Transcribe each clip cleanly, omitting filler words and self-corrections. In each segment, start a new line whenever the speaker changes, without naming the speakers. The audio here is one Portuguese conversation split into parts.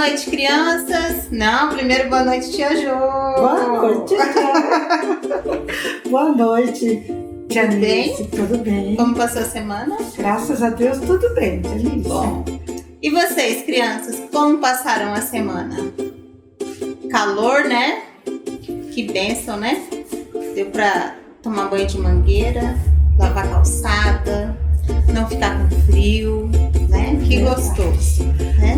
noite, crianças. Não, primeiro boa noite, tia Jo.
Boa noite, tia. Boa noite, tia
Tudo bem?
Nice. Tudo bem?
Como passou a semana?
Graças a Deus, tudo bem, tia Nice.
Bom. E vocês, crianças, como passaram a semana? Calor, né? Que bênção, né? Deu pra tomar banho de mangueira, lavar calçada, não ficar com frio, né? Que gostoso, né?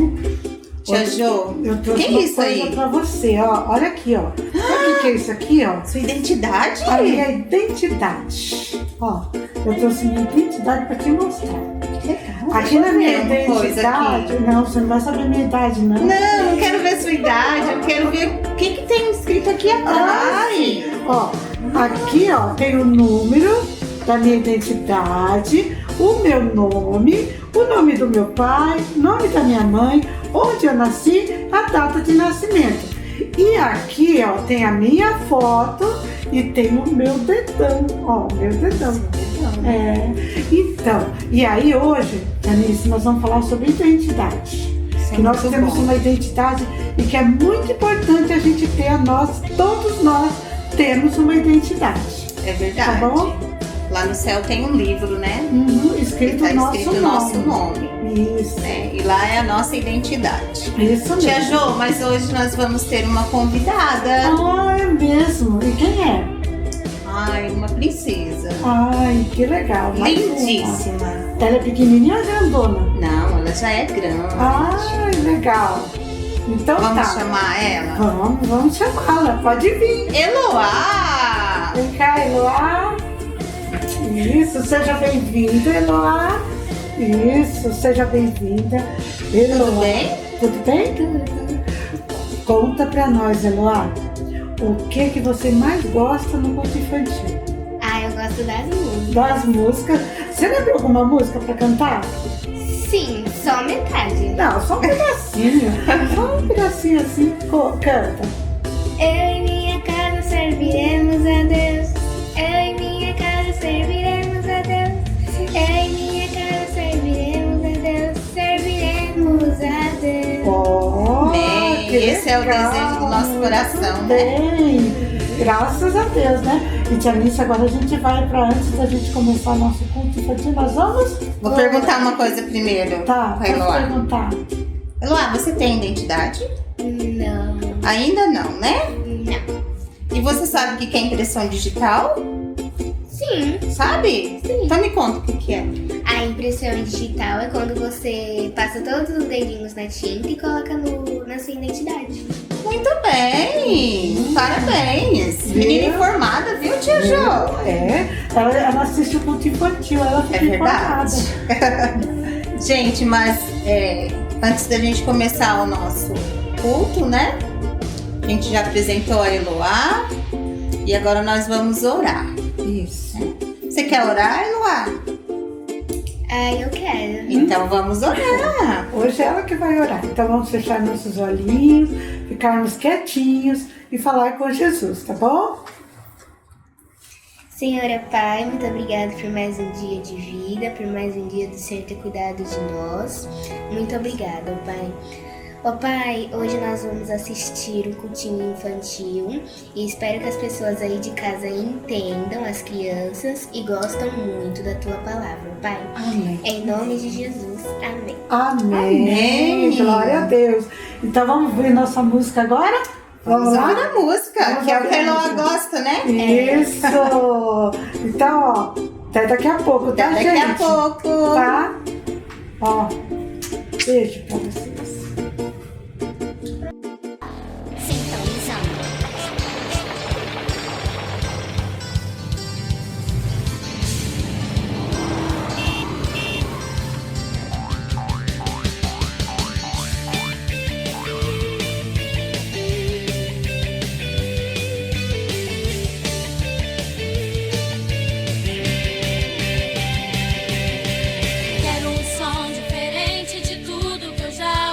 Tia Jo,
Eu trouxe
que é
uma
isso
coisa
aí?
pra você, ó. Olha aqui, ó. Sabe o que é isso aqui, ó?
Sua identidade?
A minha identidade. Ó, eu trouxe minha identidade pra te mostrar.
Que legal.
Aqui na minha
Deixa eu ver uma coisa
identidade...
aqui.
Não, você não vai saber a minha idade, não.
Não, não quero ver sua idade, eu quero ver o que tem escrito aqui atrás.
Ó, aqui, ó, tem o número da minha identidade, o meu nome, o nome do meu pai, o nome da minha mãe, onde eu nasci, a data de nascimento. E aqui, ó, tem a minha foto e tem o meu dedão, ó, meu dedão. É, então, e aí hoje, Janice, nós vamos falar sobre identidade. Que nós temos uma identidade e que é muito importante a gente ter todos nós temos uma identidade.
É verdade.
Tá bom?
Lá no céu tem um livro, né?
Escrito
Tá
nosso
escrito o
nome.
nosso nome.
Isso.
Né? E lá é a nossa identidade.
Isso mesmo.
Tia Jo, mas hoje nós vamos ter uma convidada.
Ah, é mesmo. E quem é?
Ai, uma princesa.
Ai, que legal. Mais uma.
Lindíssima.
Ela é pequenininha ou grandona?
Não, ela já é grande.
Ai, legal. Então
Vamos
tá.
chamar ela?
Vamos chamá-la. Pode vir.
Eloá!
Vem cá, Eloá. Isso, seja bem-vinda, Eloá. Isso, seja bem-vinda. Eloá.
Tudo bem?
Tudo bem? Conta pra nós, Eloá. O que você mais gosta no culto infantil?
Ah, eu gosto das músicas.
Das músicas. Você lembra alguma música pra cantar?
Sim, só metade.
Não, só um pedacinho. Só um pedacinho assim. Canta.
Eu e minha casa serviremos a Deus. Eu e minha casa serviremos a Deus. Eu e minha casa serviremos a Deus. Serviremos a Deus.
Oh,
Bem,
que
esse é o
legal.
desejo do nosso coração,
Muito
né?
bem. Graças a Deus, né? E tia Nice, agora a gente vai antes da gente começar nosso culto infantil, nós vamos...
Vou perguntar uma coisa primeiro
Tá,
pra
pode
Eloá.
perguntar.
Eloá, você tem identidade?
Não,
Ainda não, né?
não.
E você sabe o que é impressão digital?
Sim,
Sabe?
Sim.
Então me conta o que é.
a impressão digital é quando você passa todos os dedinhos na tinta e coloca na sua identidade.
Muito bem! Parabéns!
Viu?
Menina informada, viu, tia Jo?
É, ela assiste o culto infantil, ela fica
É verdade.
informada.
Gente, mas antes da gente começar o nosso culto, né? A gente já apresentou a Eloá e agora nós vamos orar.
Isso.
Você quer orar, Eloá?
Ah, eu quero.
Então vamos orar.
Hoje é ela que vai orar. Então vamos fechar nossos olhinhos, ficarmos quietinhos e falar com Jesus, tá bom?
Senhora Pai, muito obrigada por mais um dia de vida, por mais um dia do Senhor ter cuidado de nós. Muito obrigada, ó Pai. Ó Pai, hoje nós vamos assistir um cultinho infantil e espero que as pessoas aí de casa entendam, as crianças, e gostam muito da Tua palavra, ó Pai.
Amém.
Em nome de Jesus, amém.
Amém.
Amém.
Glória a Deus. Então vamos ver nossa música agora?
Vamos
lá?
ouvir a música,
Vamos
que é o que a
ouvir a
Eloá
música.
gosta, né?
Isso! Então, ó, até daqui a pouco, tá,
Até
gente?
daqui a pouco.
Tá? Ó, beijo pra vocês.
Quero um som diferente de tudo que eu já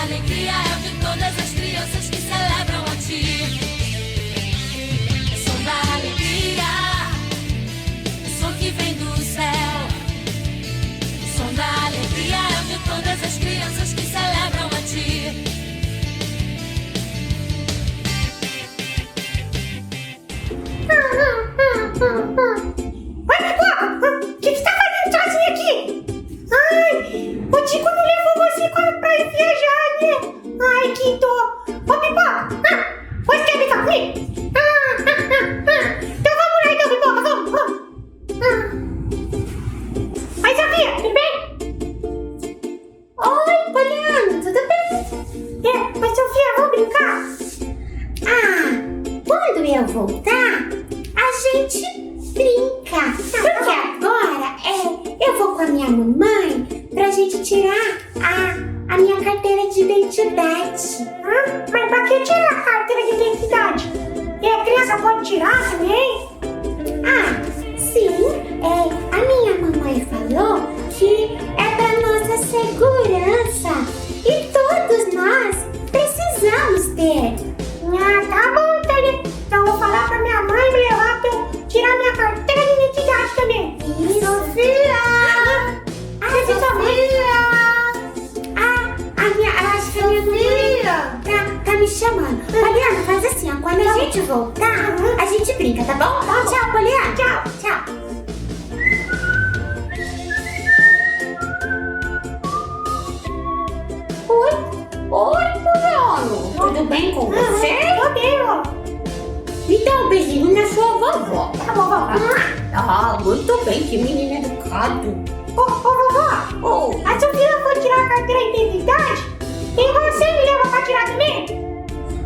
alegria é o de todas as crianças que celebram a ti. Som da alegria, som que vem do céu. Som da alegria é o de todas as crianças que celebram a ti.
Oi, Pipoca! O que você tá fazendo sozinha aqui? Ai, o Tico não levou você pra ir viajar, né? Ai, que dó! Ô, Pipoca! Você quer brincar comigo? Então vamos lá, então, Pipoca, vamos! Oi, Sofia, tudo bem? Oi, Poliana, tudo bem? Oi, Sofia, vamos brincar? Quando eu voltar, a gente brinca. Porque agora eu vou com a minha mamãe pra gente tirar a minha carteira de identidade. Mas pra que tirar a carteira de identidade? E a criança pode tirar também? Sim. A minha mamãe falou que é pra nossa segurança. E todos nós precisamos ter. Tá bom, Tânia. Então eu vou falar pra minha mãe me levar pra eu tirar minha carteira de identidade também. Sofia! Sofia! Acho que a minha mãe tá me chamando. Poliana, faz assim, ó. Quando a gente voltar, a gente brinca, tá bom? Tchau, Poliana. Tchau. Oi, Poliana. Tudo bem com você? Tô bem, ó. Me dá um beijinho na sua vovó. Tá bom, vovó. Muito bem, que menino educado. Ô, vovó. A Sofia foi tirar a carteira de identidade e você me leva pra tirar também?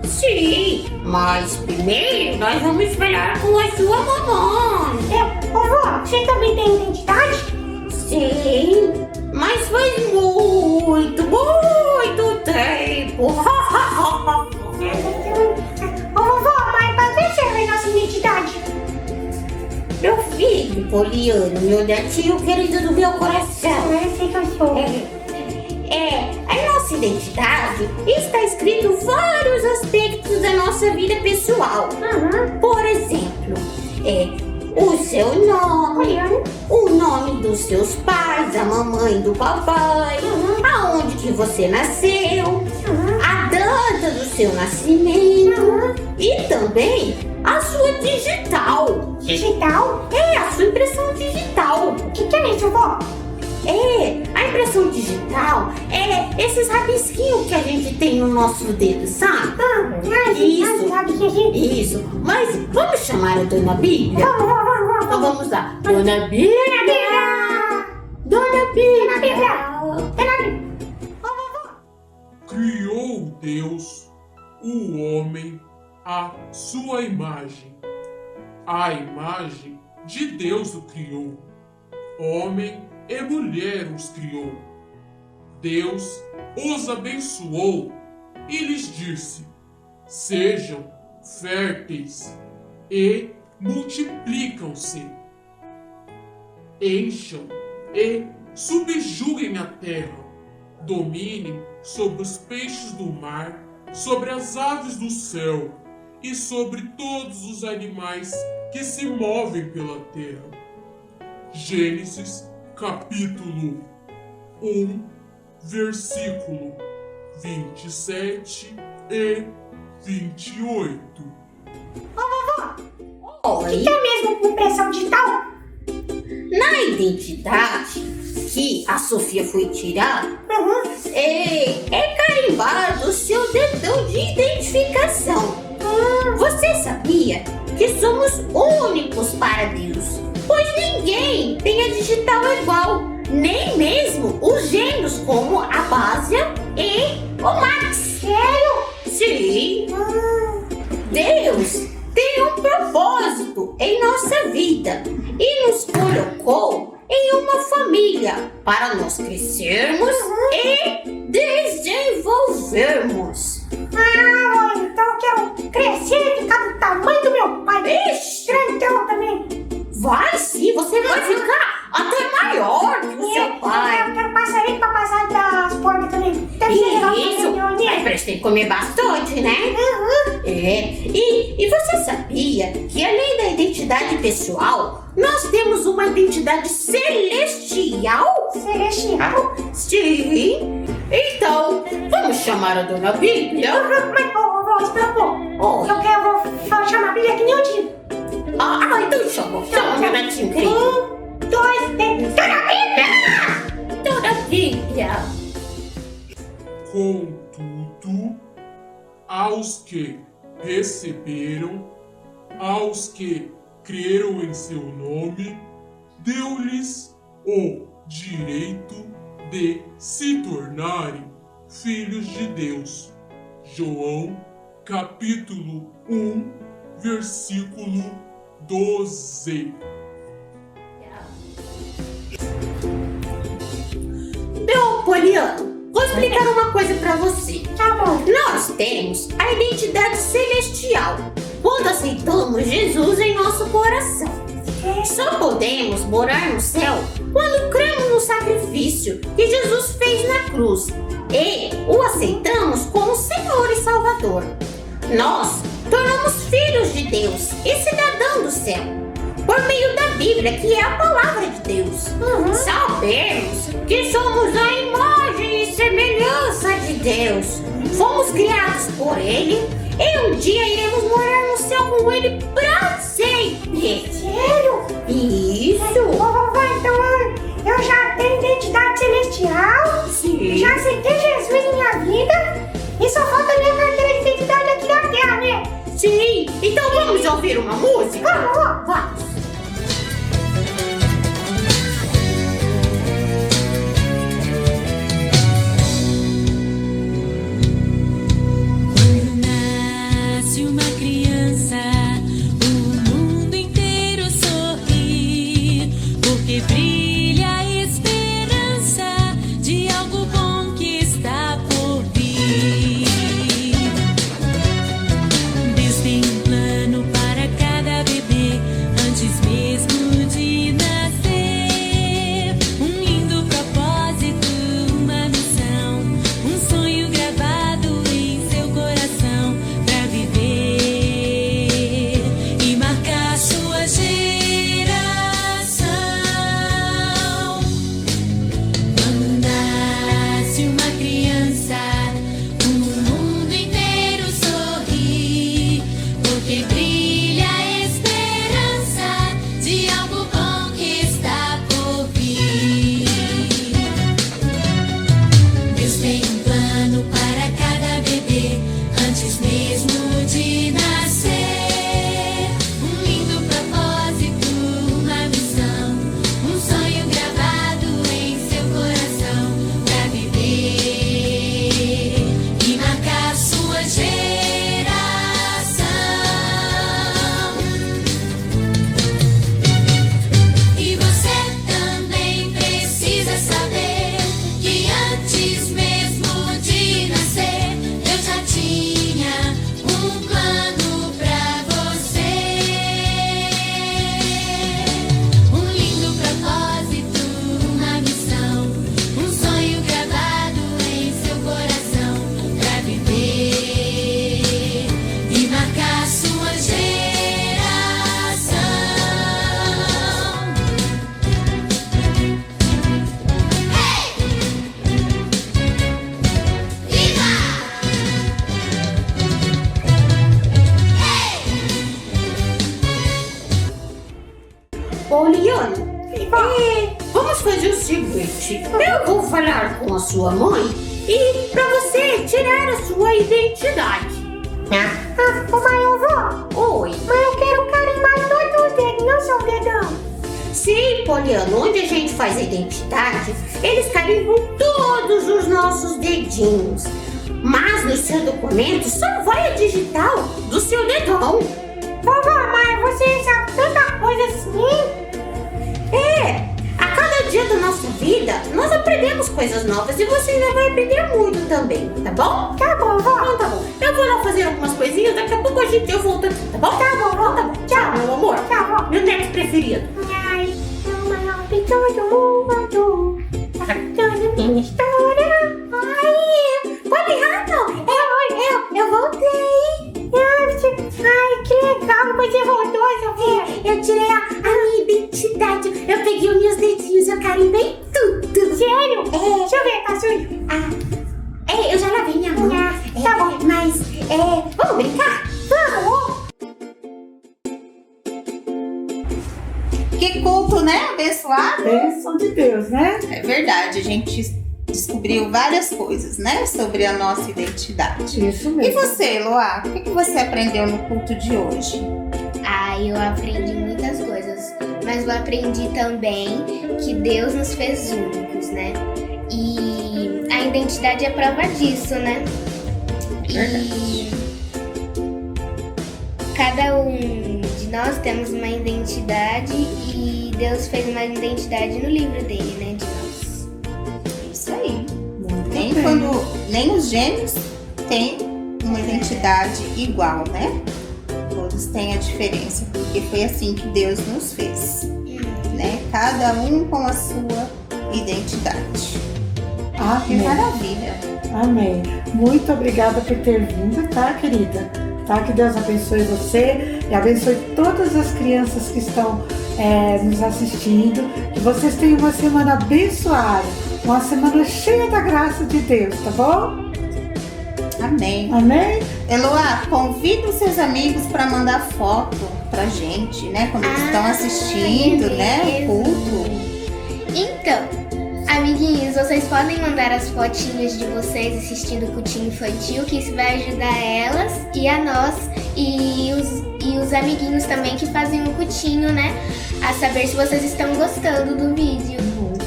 Sim, mas primeiro nós vamos falar com a sua mamãe. Vovó, você também tem identidade? Sim, mas faz muito tempo. Ô, vovó, mas deixa eu ver nossa identidade. Meu filho, Poliano, meu netinho querido do meu coração. Eu sei que eu sou. A nossa identidade está escrito vários aspectos da nossa vida pessoal. Por exemplo, o seu nome, o nome dos seus pais, a mamãe e do papai, aonde que você nasceu, a data do seu nascimento e também a sua digital. Digital? A sua impressão digital. O que é isso, vó? A impressão digital é esses rabisquinhos que a gente tem no nosso dedo, sabe? Isso. Mas vamos chamar a Dona Bíblia? Vamos. Então vamos lá. Dona Bíblia! Dona Bíblia!
Criou Deus o homem à sua imagem. A imagem de Deus o criou. Homem e mulher os criou. Deus os abençoou e lhes disse: sejam férteis e multiplicam-se. Encham e subjuguem a terra. Dominem sobre os peixes do mar, sobre as aves do céu e sobre todos os animais que se movem pela terra. Gênesis capítulo 1, versículo 27 e 28.
O que é mesmo impressão digital?
Na identidade que a Sofia foi tirar, é carimbado o seu dedão de identificação. Você sabia que somos únicos para Deus? Pois ninguém tem a digital igual, nem mesmo os gêmeos como a Básia e o Max. Sério? Sim. Deus tem um propósito em nossa vida e nos colocou em uma família para nós crescermos e desenvolvermos.
Então eu quero crescer e ficar do tamanho do meu pai. Grandão também.
Vai sim, você vai ficar até maior que o seu pai.
Eu quero passar ele pra passar das portas também. Deve ser legal.
Isso,
pra gente comer bastante, né? E você sabia que além da identidade pessoal, nós temos uma identidade celestial?
Celestial?
Sim. Então, vamos chamar a Dona Bíblia?
Mas, vovó, espera um pouco.
Oi.
Eu quero chamar a Bíblia que nem eu digo.
Então chama meu netinho querido.
1, 2, 3. Dona Bíblia!
Dona Bíblia.
Contudo, aos que receberam, aos que creram em seu nome, deu-lhes o direito de se tornarem filhos de Deus. João, capítulo 1, versículo 12.
Meu Poliano, vou explicar uma coisa pra você.
Tá bom.
Nós temos a identidade celestial quando aceitamos Jesus em nosso coração. Só podemos morar no céu quando cremos no sacrifício que Jesus fez na cruz e o aceitamos como Senhor e Salvador. Nós tornamos filhos de Deus e cidadão do céu por meio da Bíblia, que é a palavra de Deus. Sabemos que somos a imagem e semelhança de Deus. Fomos criados por Ele e um dia iremos morar no céu com Ele para sempre.
Sério?
Isso!
Vovó, então eu já tenho identidade celestial,
Sim.
já aceitei Jesus em minha vida e só falta minha carteira de identidade aqui na terra, né?
Sim! Então vamos ouvir uma música?
Vamos!
Vamos!
Nasce uma criança, o mundo inteiro sorri, porque brilha a esperança de algo bom que está por vir. Deus tem um plano para cada bebê antes mesmo de nascer. Um lindo propósito, uma missão, um sonho gravado em seu coração pra viver e marcar sua geração. Quando nasce uma criança, o mundo inteiro sorri, porque brilha a esperança de algo bom que está por vir. Deus tem um plano para cada bebê antes mesmo de nascer. Um lindo propósito, uma missão, um sonho gravado em seu coração pra viver e marcar sua geração. E você também precisa saber que antes mesmo de nascer, Deus já tinha um plano pra você. Um lindo propósito, uma missão, um sonho gravado em seu coração pra viver e marcar sua geração.
Poliano, vamos fazer o seguinte. Eu vou falar com a sua mãe e pra você tirar a sua identidade.
Mas eu vou.
Oi.
Mas eu quero carimbar todos os dedos, não só o dedão.
Sim, Poliano, onde a gente faz a identidade, eles carimbam todos os nossos dedinhos. Mas no seu documento só vai a digital do seu dedão.
Vovó, mas você sabe tanta coisa assim?
A cada dia da nossa vida, nós aprendemos coisas novas e você ainda vai aprender muito também, tá bom?
Tá bom, vó.
Então tá bom. Eu vou lá fazer algumas coisinhas, daqui a pouco eu volto aqui, tá bom?
Tá bom, vó.
Tá bom. Tchau, meu amor.
Tchau, vó.
Meu neto preferido.
Ai, o maior de todo mundo. Contando minha história.
Ai, Poliano,
legal, depois você voltou, Sofia.
Eu tirei a minha identidade. Eu peguei os meus dedinhos, eu carimbei tudo.
Sério? Deixa eu ver, tá sujo.
Eu já lavei minha mão.
Tá bom.
Mas, vamos brincar?
Vamos.
Que culto, né? Abençoado.
Bênção de Deus, né?
É verdade, a gente descobriu várias coisas, né? Sobre a nossa identidade.
Isso
E
mesmo.
você, Eloá? O que você aprendeu no culto de hoje?
Eu aprendi muitas coisas, mas eu aprendi também que Deus nos fez únicos, né? E a identidade é prova disso, né? E cada um de nós temos uma identidade e Deus fez uma identidade no livro dele, né? De nós.
Isso aí.
Muito
Nem
bem.
nem os gêmeos têm uma identidade igual, né? Todos têm a diferença, porque foi assim que Deus nos fez, né? Cada um com a sua identidade. Que
Amém.
maravilha!
Amém. Muito obrigada por ter vindo, tá, querida? Tá? Que Deus abençoe você e abençoe todas as crianças que estão nos assistindo. Que vocês tenham uma semana abençoada, uma semana cheia da graça de Deus, tá bom?
Amém.
Amém?
Eloá, convida os seus amigos para mandar foto pra gente, né? Quando eles estão assistindo, né? O culto.
Então, amiguinhos, vocês podem mandar as fotinhas de vocês assistindo o cultinho infantil, que isso vai ajudar elas e a nós e os amiguinhos também que fazem o cultinho, né? A saber se vocês estão gostando do vídeo.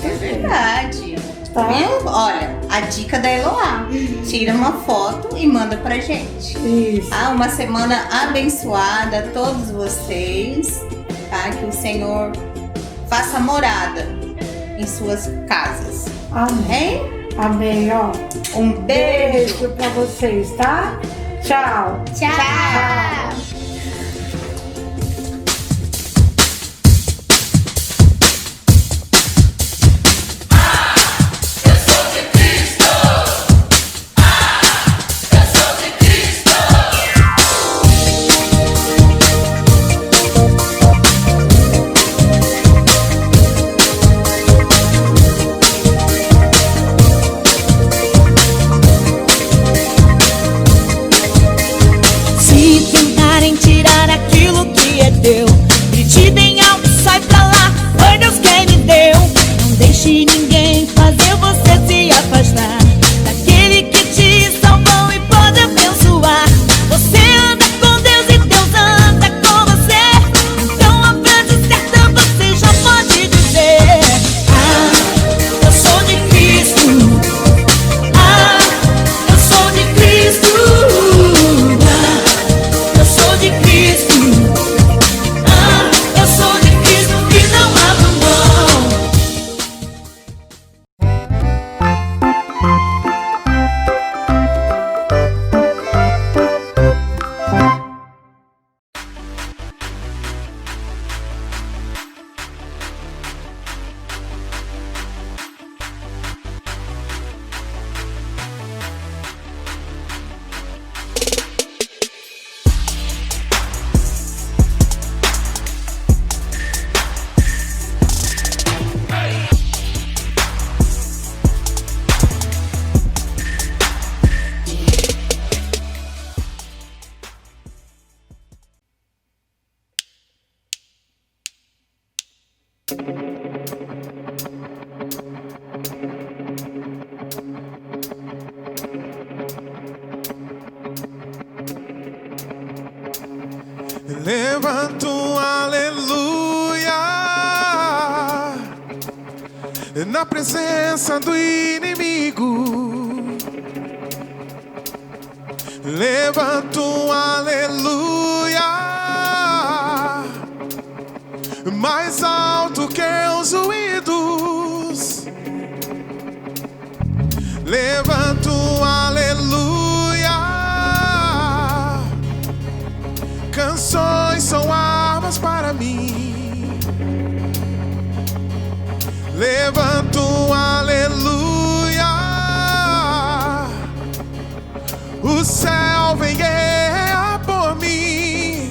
É verdade.
Tá?
Viu? Olha, a dica da Eloá. Tira uma foto e manda pra gente.
Isso.
Uma semana abençoada a todos vocês, tá? Que o Senhor faça morada em suas casas.
Amém.
Hein?
Amém, ó.
Um beijo!
Beijo pra vocês, tá? Tchau.
Tchau!
Se tentarem tirar aquilo que é teu, e te deem algo, sai pra lá, foi Deus quem me deu. Não deixe ninguém fazer você se afastar daquele que te salvou e pode abençoar. Você anda com Deus e Deus anda com você. Então a frase certa você já pode dizer: eu sou de Cristo. Eu sou de Cristo. Eu sou de Cristo. Eu sou de Cristo e não abro mão.
Levanta um aleluia na presença do inimigo. Levanta um aleluia mais alto que os ruídos. Levanta um aleluia. Canções são armas para mim. Levanta um aleluia. O céu vem guerrear por mim.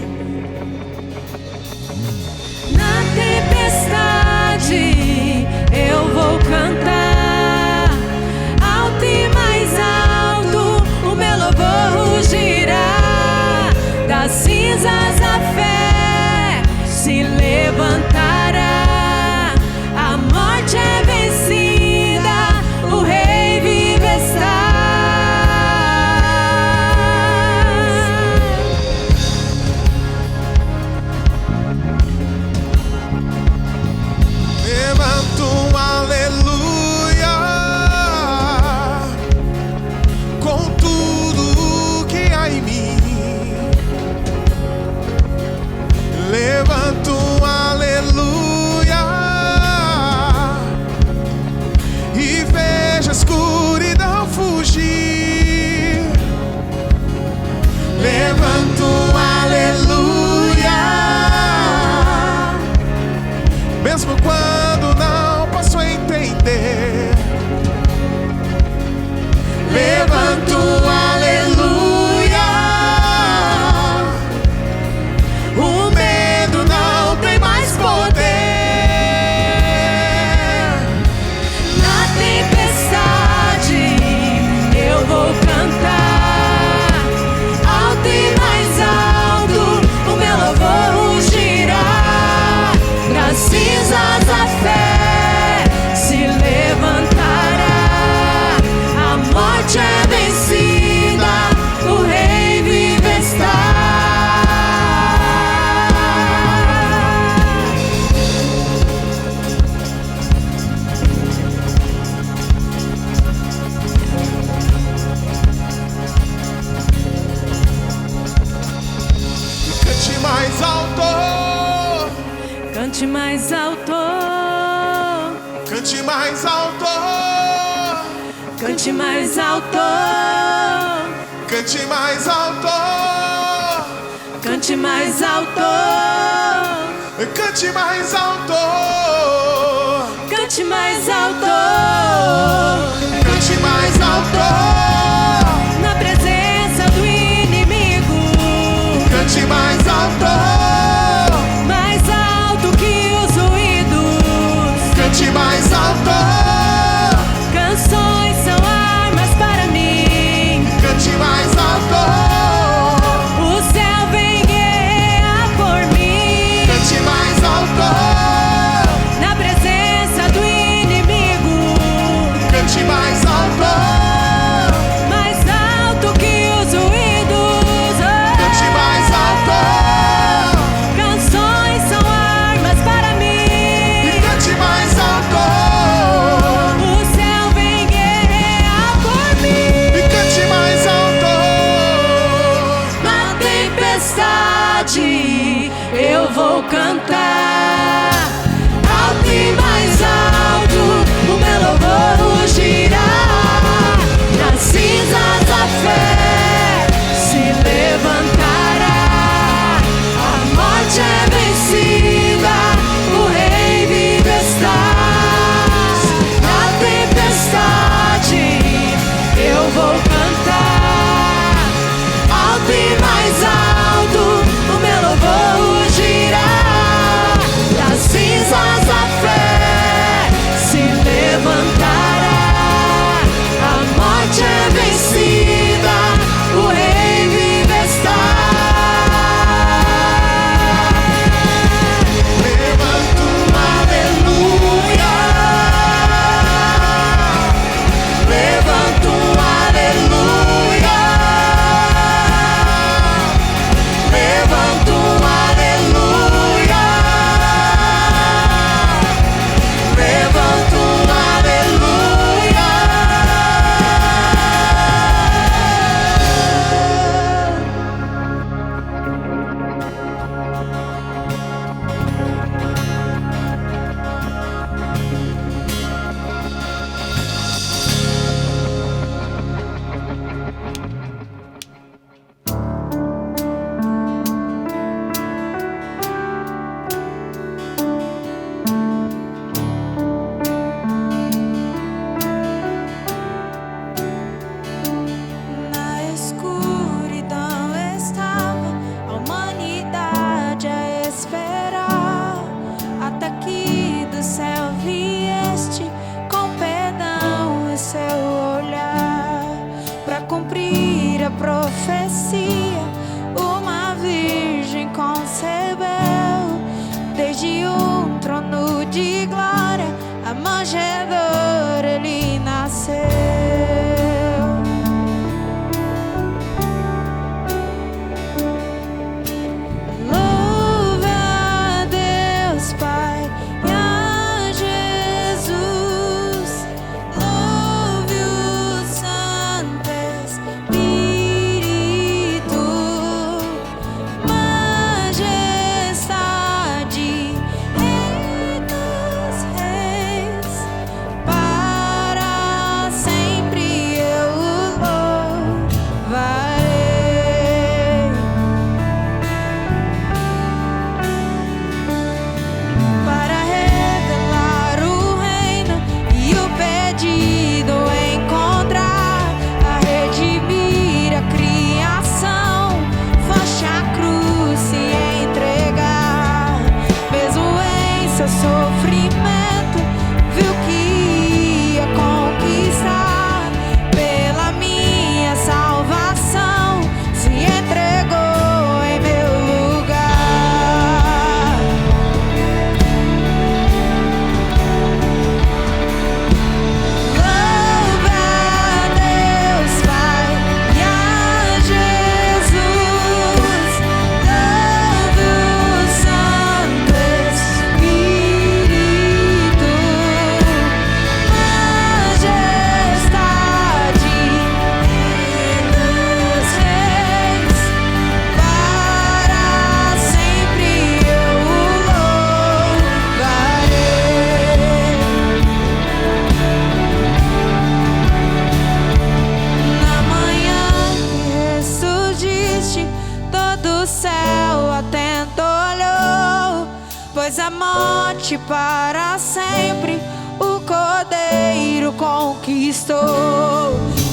Cante mais alto,
Cante mais alto,
cante mais alto,
cante mais alto,
cante mais alto,
cante mais alto,
cante mais alto,
cante mais alto,
na presença do inimigo.
cante mais alto,
Mais alto que os ruídos.
cante mais alto,
Canções são armas para mim.
cante mais alto,
O céu vem guerrear por mim.
cante mais alto,
Na presença do inimigo.
cante mais alto,
Mais alto que os ruídos.
cante mais alto,
Canções são armas para mim.
cante mais alto,
O céu vem guerrear por mim.
cante mais alto,
Na tempestade eu vou cantar. Alto e mais alto o meu louvor rugirá. Nas cinzas a fé se levantará. A morte é vencida, o rei vivo está. Na tempestade eu vou cantar. Alto e mais alto o meu louvor rugirá. Das cinzas a fé se levantará. A morte é vencida, o rei vivo está.
levanto um aleluia,
Levanto um aleluia. Levanto um aleluia. Levanto um aleluia. Na escuridão estava a humanidade a esperar, até que do céu vieste com perdão e seu olhar, para cumprir a profecia. Uma virgem concebeu, desde um trono de glória, a manjedoura ele nasceu. Louve a Deus Pai e a Jesus, louve o Santo Espírito, majestade, Rei dos Reis, para pois a morte para sempre o Cordeiro conquistou.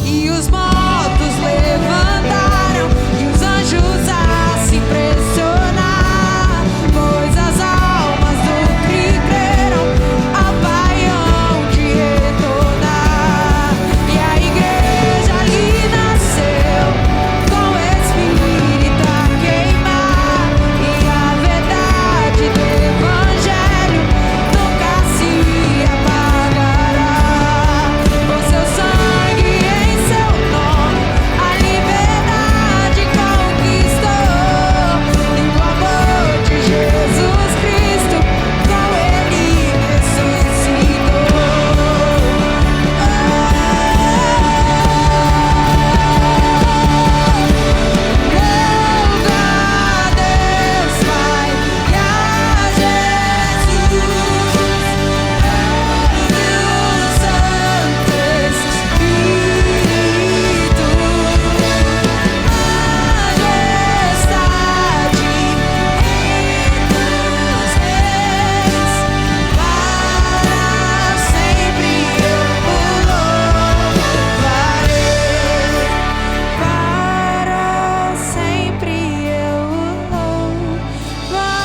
E os mortos levantaram e os anjos a se impressionar, pois as almas do que creram ao Pai hão de retornar. E a igreja ali nasceu com o Espírito a queimar, e a verdade do Evangelho nunca se apagará. Com seu sangue em seu nome a liberdade conquistou, e o amor de Jesus Cristo com ele ressuscitou. Louva a Deus Pai e a Jesus e o Santo Espírito, majestade entre os reis, para sempre eu o louvarei, para sempre eu o louvarei.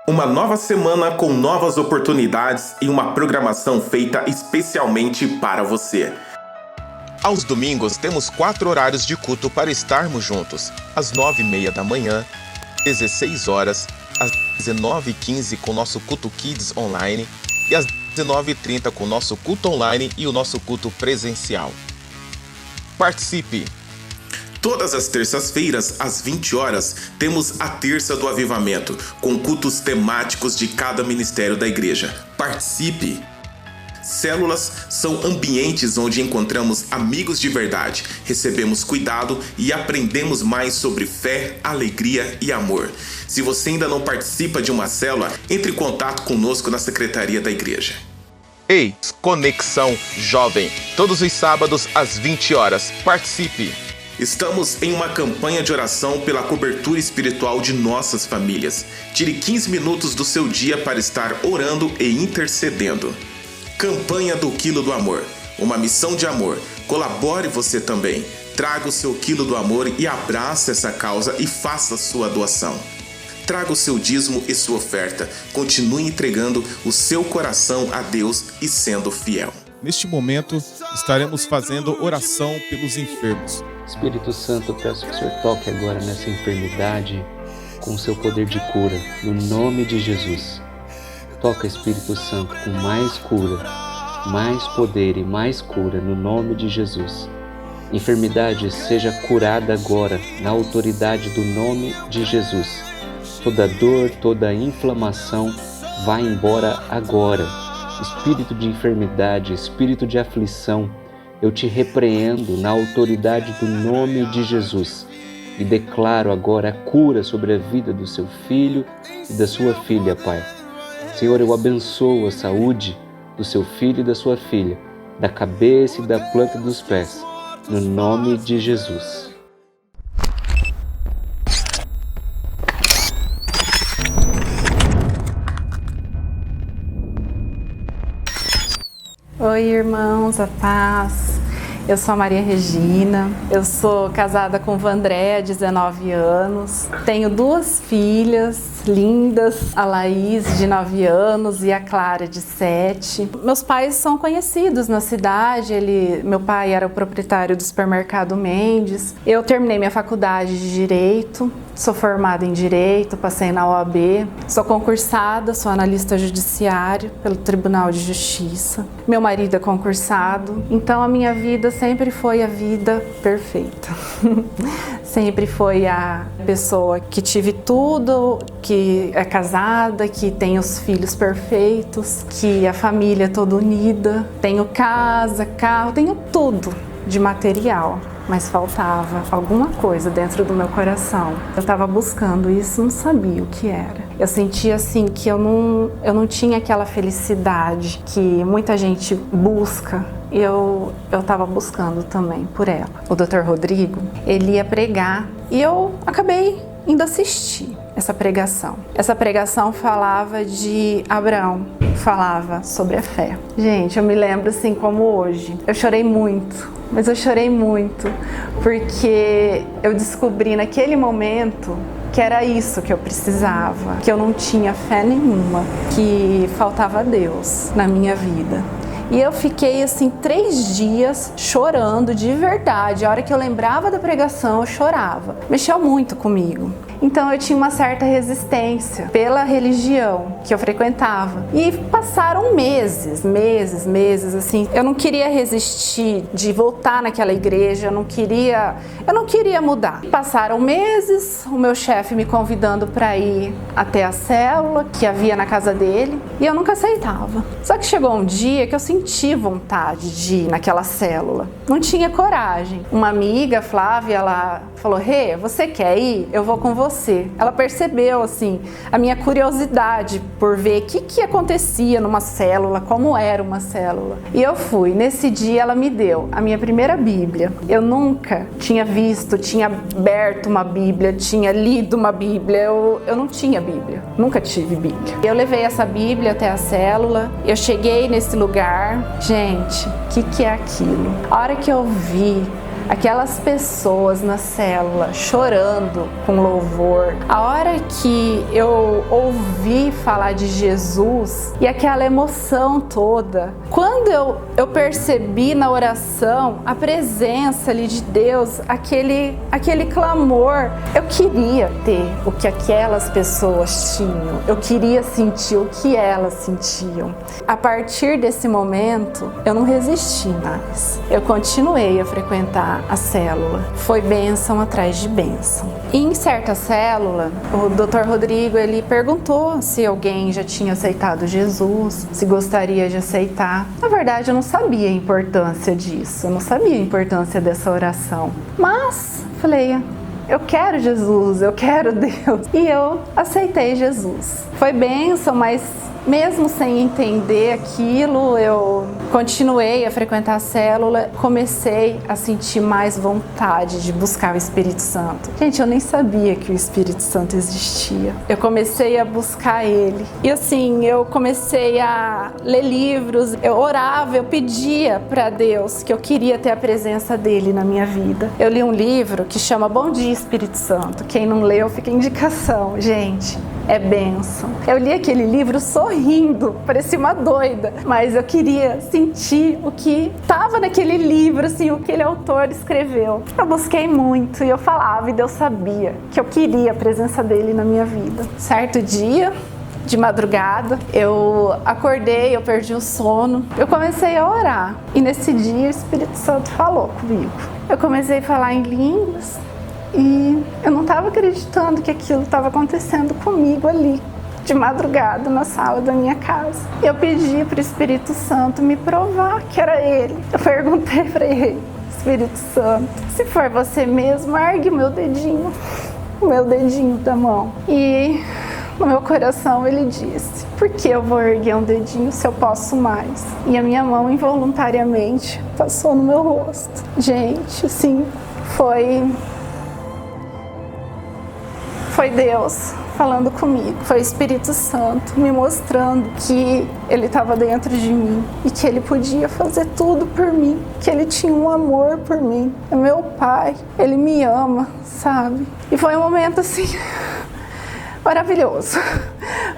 Uma nova semana com novas oportunidades e uma programação feita especialmente para você.
Aos domingos temos 4 horários de culto para estarmos juntos. Às 9h30 da manhã, 16 horas, às 19h15 com o nosso culto Kids online e às 19h30 com o nosso culto online e o nosso culto presencial. Participe!
Todas as terças-feiras, às 20 horas, temos a Terça do Avivamento, com cultos temáticos de cada ministério da igreja. Participe! Células são ambientes onde encontramos amigos de verdade, recebemos cuidado e aprendemos mais sobre fé, alegria e amor. Se você ainda não participa de uma célula, entre em contato conosco na secretaria da igreja.
Ei, Conexão Jovem, todos os sábados às 20 horas. Participe!
Estamos em uma campanha de oração pela cobertura espiritual de nossas famílias. Tire 15 minutos do seu dia para estar orando e intercedendo. Campanha do Quilo do Amor. Uma missão de amor. Colabore você também. Traga o seu quilo do amor e abrace essa causa e faça sua doação. Traga o seu dízimo e sua oferta. Continue entregando o seu coração a Deus e sendo fiel.
Neste momento, estaremos fazendo oração pelos enfermos.
Espírito Santo, eu peço que o Senhor toque agora nessa enfermidade com o seu poder de cura, no nome de Jesus. Toca, Espírito Santo, com mais cura, mais poder e mais cura, no nome de Jesus. Enfermidade seja curada agora, na autoridade do nome de Jesus. Toda dor, toda inflamação, vá embora agora. Espírito de enfermidade, espírito de aflição, eu te repreendo na autoridade do nome de Jesus e declaro agora a cura sobre a vida do seu filho e da sua filha, Pai. Senhor, eu abençoo a saúde do seu filho e da sua filha, da cabeça e da planta dos pés, no nome de Jesus.
Oi, irmãos, a paz. Eu sou a Maria Regina, eu sou casada com o Vandré há 19 anos, tenho 2 filhas lindas, a Laís, de 9 anos, e a Clara, de 7. Meus pais são conhecidos na cidade, meu pai era o proprietário do supermercado Mendes. Eu terminei minha faculdade de Direito, sou formada em Direito, passei na OAB, sou concursada, sou analista judiciário pelo Tribunal de Justiça. Meu marido é concursado, então a minha vida sempre foi a vida perfeita. Sempre foi a pessoa que tive tudo, que é casada, que tem os filhos perfeitos, que a família é toda unida. Tenho casa, carro, tenho tudo de material. mas faltava alguma coisa dentro do meu coração. Eu estava buscando isso, não sabia o que era. Eu sentia assim que eu não tinha aquela felicidade que muita gente busca. Eu estava buscando também por ela. O Dr. Rodrigo, ele ia pregar e eu acabei indo assistir essa pregação. Essa pregação falava de Abraão, falava sobre a fé. Gente, eu me lembro assim como hoje. Eu chorei muito, mas eu chorei muito porque eu descobri naquele momento que era isso que eu precisava, que eu não tinha fé nenhuma, que faltava Deus na minha vida. E eu fiquei assim 3 dias chorando de verdade. A hora que eu lembrava da pregação, eu chorava. Mexeu muito comigo. Então eu tinha uma certa resistência pela religião que eu frequentava. E passaram meses, assim. Eu não queria resistir de voltar naquela igreja, eu não queria mudar. Passaram meses, o meu chefe me convidando para ir até a célula que havia na casa dele, e eu nunca aceitava. Só que chegou um dia que eu senti vontade de ir naquela célula. Não tinha coragem. Uma amiga, Flávia, ela falou: Rê, você quer ir? Eu vou com você. Ela percebeu, assim, a minha curiosidade por ver o que acontecia numa célula, como era uma célula. E eu fui. Nesse dia ela me deu a minha primeira Bíblia. Eu nunca tinha visto, tinha aberto uma Bíblia, tinha lido uma Bíblia. Eu não tinha Bíblia, nunca tive Bíblia. Eu levei essa Bíblia até a célula, eu cheguei nesse lugar. Gente, o que é aquilo? A hora que eu vi aquelas pessoas na célula chorando com louvor, a hora que eu ouvi falar de Jesus e aquela emoção toda, quando eu percebi na oração a presença ali de Deus, aquele clamor, eu queria ter o que aquelas pessoas tinham, eu queria sentir o que elas sentiam. A partir desse momento, eu não resisti mais, eu continuei a frequentar a célula. Foi bênção atrás de bênção. E em certa célula, o Dr. Rodrigo, ele perguntou se alguém já tinha aceitado Jesus, se gostaria de aceitar. Na verdade, eu não sabia a importância disso, eu não sabia a importância dessa oração. Mas, falei, eu quero Jesus, eu quero Deus. E eu aceitei Jesus. Foi bênção, mas mesmo sem entender aquilo, eu continuei a frequentar a célula, comecei a sentir mais vontade de buscar o Espírito Santo. Gente, eu nem sabia que o Espírito Santo existia. Eu comecei a buscar ele. E assim, eu comecei a ler livros, eu orava, eu pedia para Deus que eu queria ter a presença dele na minha vida. Eu li um livro que chama Bom Dia, Espírito Santo. Quem não leu, fica indicação. Gente, é bênção. Eu li aquele livro sorrindo, parecia uma doida, mas eu queria sentir o que estava naquele livro, assim, o que aquele autor escreveu. Eu busquei muito e eu falava, e Deus sabia que eu queria a presença dele na minha vida. Certo dia, de madrugada, eu acordei, eu perdi o sono, eu comecei a orar, e nesse dia o Espírito Santo falou comigo. Eu comecei a falar em línguas, e eu não estava acreditando que aquilo estava acontecendo comigo ali, de madrugada, na sala da minha casa. Eu pedi para o Espírito Santo me provar que era ele. Eu perguntei para ele: Espírito Santo, se for você mesmo, ergue o meu dedinho da mão. E no meu coração ele disse: por que eu vou erguer um dedinho se eu posso mais? E a minha mão involuntariamente passou no meu rosto. Gente, assim, foi Deus falando comigo, foi o Espírito Santo me mostrando que ele estava dentro de mim e que ele podia fazer tudo por mim, que ele tinha um amor por mim. É meu pai, ele me ama, sabe? E foi um momento assim maravilhoso,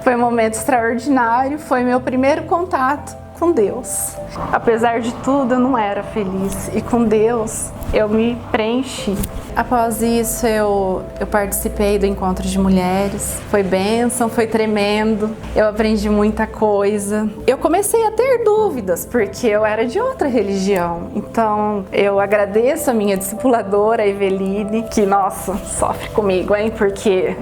foi um momento extraordinário, foi meu primeiro contato com Deus. Apesar de tudo, eu não era feliz, e com Deus eu me preenchi. Após isso, eu participei do Encontro de Mulheres. Foi bênção, foi tremendo. Eu aprendi muita coisa. Eu comecei a ter dúvidas, porque eu era de outra religião. Então, eu agradeço a minha discipuladora, a Eveline, que, nossa, sofre comigo, hein? Porque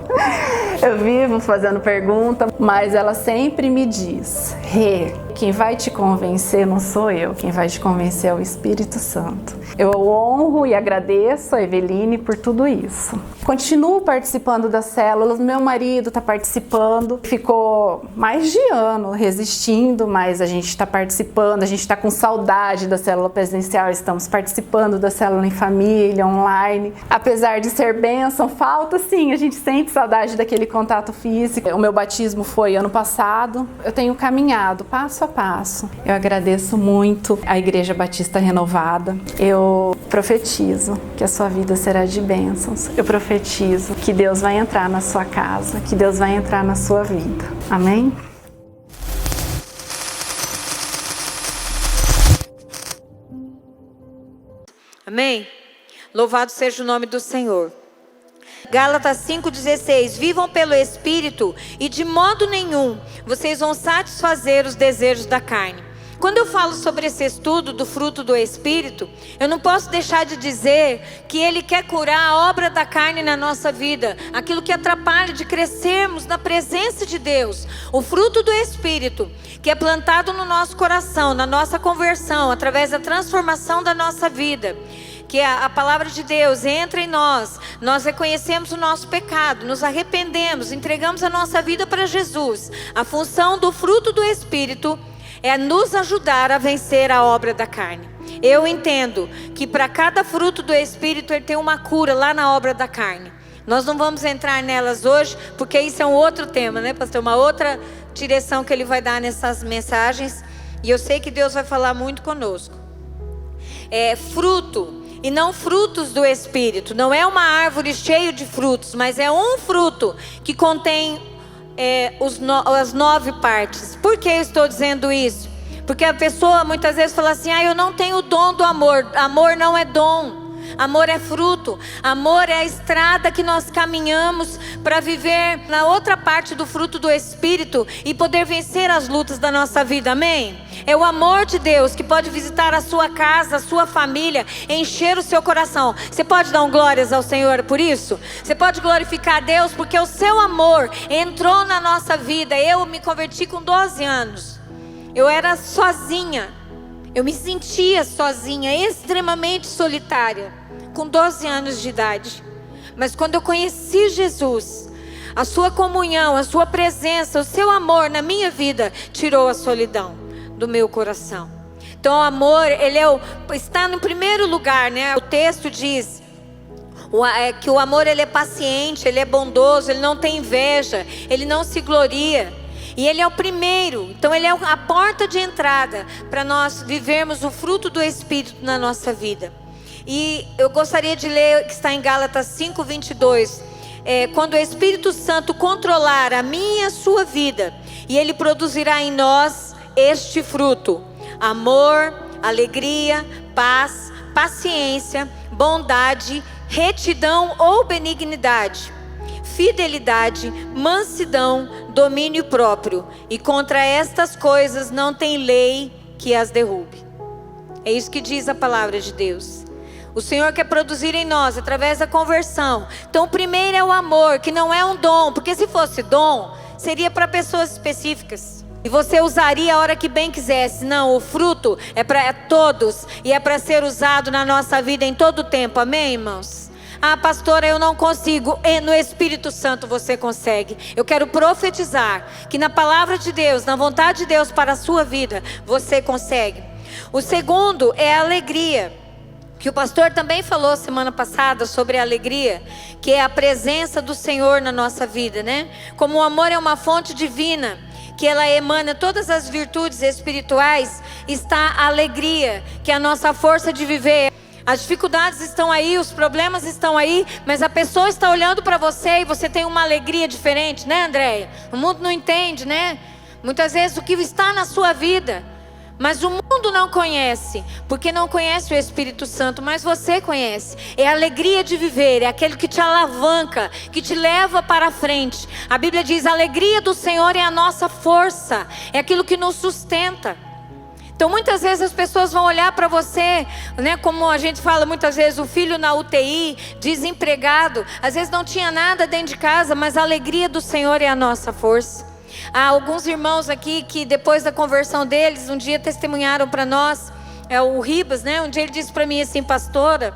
eu vivo fazendo pergunta, mas ela sempre me diz: Rê, quem vai te convencer não sou eu, quem vai te convencer é o Espírito Santo. Eu honro e agradeço a Eveline por tudo isso. Continuo participando das células, meu marido está participando, ficou mais de ano resistindo, mas a gente está participando, a gente está com saudade da célula presencial, estamos participando da célula em família, online. Apesar de ser bênção, falta sim, a gente sente saudade daquele contato físico. O meu batismo foi ano passado, eu tenho caminhado passo a passo. Eu agradeço muito a Igreja Batista Renovada. Eu profetizo que a sua vida será de bênçãos. Eu profetizo que Deus vai entrar na sua casa, que Deus vai entrar na sua vida. Amém?
Amém? Louvado seja o nome do Senhor. Gálatas 5,16. Vivam pelo Espírito e de modo nenhum vocês vão satisfazer os desejos da carne. Quando eu falo sobre esse estudo do fruto do Espírito, eu não posso deixar de dizer que Ele quer curar a obra da carne na nossa vida, aquilo que atrapalha de crescermos na presença de Deus. O fruto do Espírito, que é plantado no nosso coração, na nossa conversão, através da transformação da nossa vida, que a palavra de Deus entra em nós, nós reconhecemos o nosso pecado, nos arrependemos, entregamos a nossa vida para Jesus. A função do fruto do Espírito é nos ajudar a vencer a obra da carne. Eu entendo que para cada fruto do Espírito ele tem uma cura lá na obra da carne. Nós não vamos entrar nelas hoje, porque isso é um outro tema, né, pastor? Uma outra direção que ele vai dar nessas mensagens. E eu sei que Deus vai falar muito conosco. É fruto, e não frutos do Espírito. Não é uma árvore cheia de frutos, mas é um fruto que contém as 9 partes. Por que eu estou dizendo isso? Porque a pessoa muitas vezes fala assim: eu não tenho o dom do amor. Amor não é dom, amor é fruto. Amor é a estrada que nós caminhamos para viver na outra parte do fruto do Espírito e poder vencer as lutas da nossa vida, amém? É o amor de Deus que pode visitar a sua casa, a sua família, encher o seu coração. Você pode dar glórias ao Senhor por isso? Você pode glorificar a Deus porque o seu amor entrou na nossa vida. Eu me converti com 12 anos. Eu era sozinha. Eu me sentia sozinha, extremamente solitária, com 12 anos de idade. Mas quando eu conheci Jesus, a sua comunhão, a sua presença, o seu amor na minha vida tirou a solidão do meu coração. Então o amor, ele está no primeiro lugar, né? O texto diz que o amor, ele é paciente, ele é bondoso, ele não tem inveja, ele não se gloria. E ele é o primeiro, então ele é a porta de entrada para nós vivermos o fruto do Espírito na nossa vida. E eu gostaria de ler, que está em Gálatas 5:22. Quando o Espírito Santo controlar a minha e a sua vida, e ele produzirá em nós este fruto: amor, alegria, paz, paciência, bondade, retidão ou benignidade, fidelidade, mansidão, domínio próprio. E contra estas coisas não tem lei que as derrube. É isso que diz a palavra de Deus. O Senhor quer produzir em nós através da conversão. Então o primeiro é o amor, que não é um dom, porque se fosse dom, seria para pessoas específicas. E você usaria a hora que bem quisesse. Não, o fruto é para todos e é para ser usado na nossa vida em todo o tempo. Amém, irmãos? Ah, pastora, eu não consigo. E no Espírito Santo você consegue. Eu quero profetizar que na palavra de Deus, na vontade de Deus para a sua vida, você consegue. O segundo é a alegria, que o pastor também falou semana passada sobre a alegria, que é a presença do Senhor na nossa vida, né? Como o amor é uma fonte divina, que ela emana todas as virtudes espirituais, está a alegria, que é a nossa força de viver. As dificuldades estão aí, os problemas estão aí, mas a pessoa está olhando para você e você tem uma alegria diferente, né, Andréia? O mundo não entende, né? Muitas vezes o que está na sua vida, mas o mundo não conhece, porque não conhece o Espírito Santo, mas você conhece. É a alegria de viver, é aquele que te alavanca, que te leva para frente. A Bíblia diz: a alegria do Senhor é a nossa força, é aquilo que nos sustenta. Então muitas vezes as pessoas vão olhar para você, né, como a gente fala muitas vezes, o filho na UTI, desempregado, às vezes não tinha nada dentro de casa, mas a alegria do Senhor é a nossa força. Há alguns irmãos aqui que depois da conversão deles, um dia testemunharam para nós, o Ribas, né? Um dia ele disse para mim assim: pastora,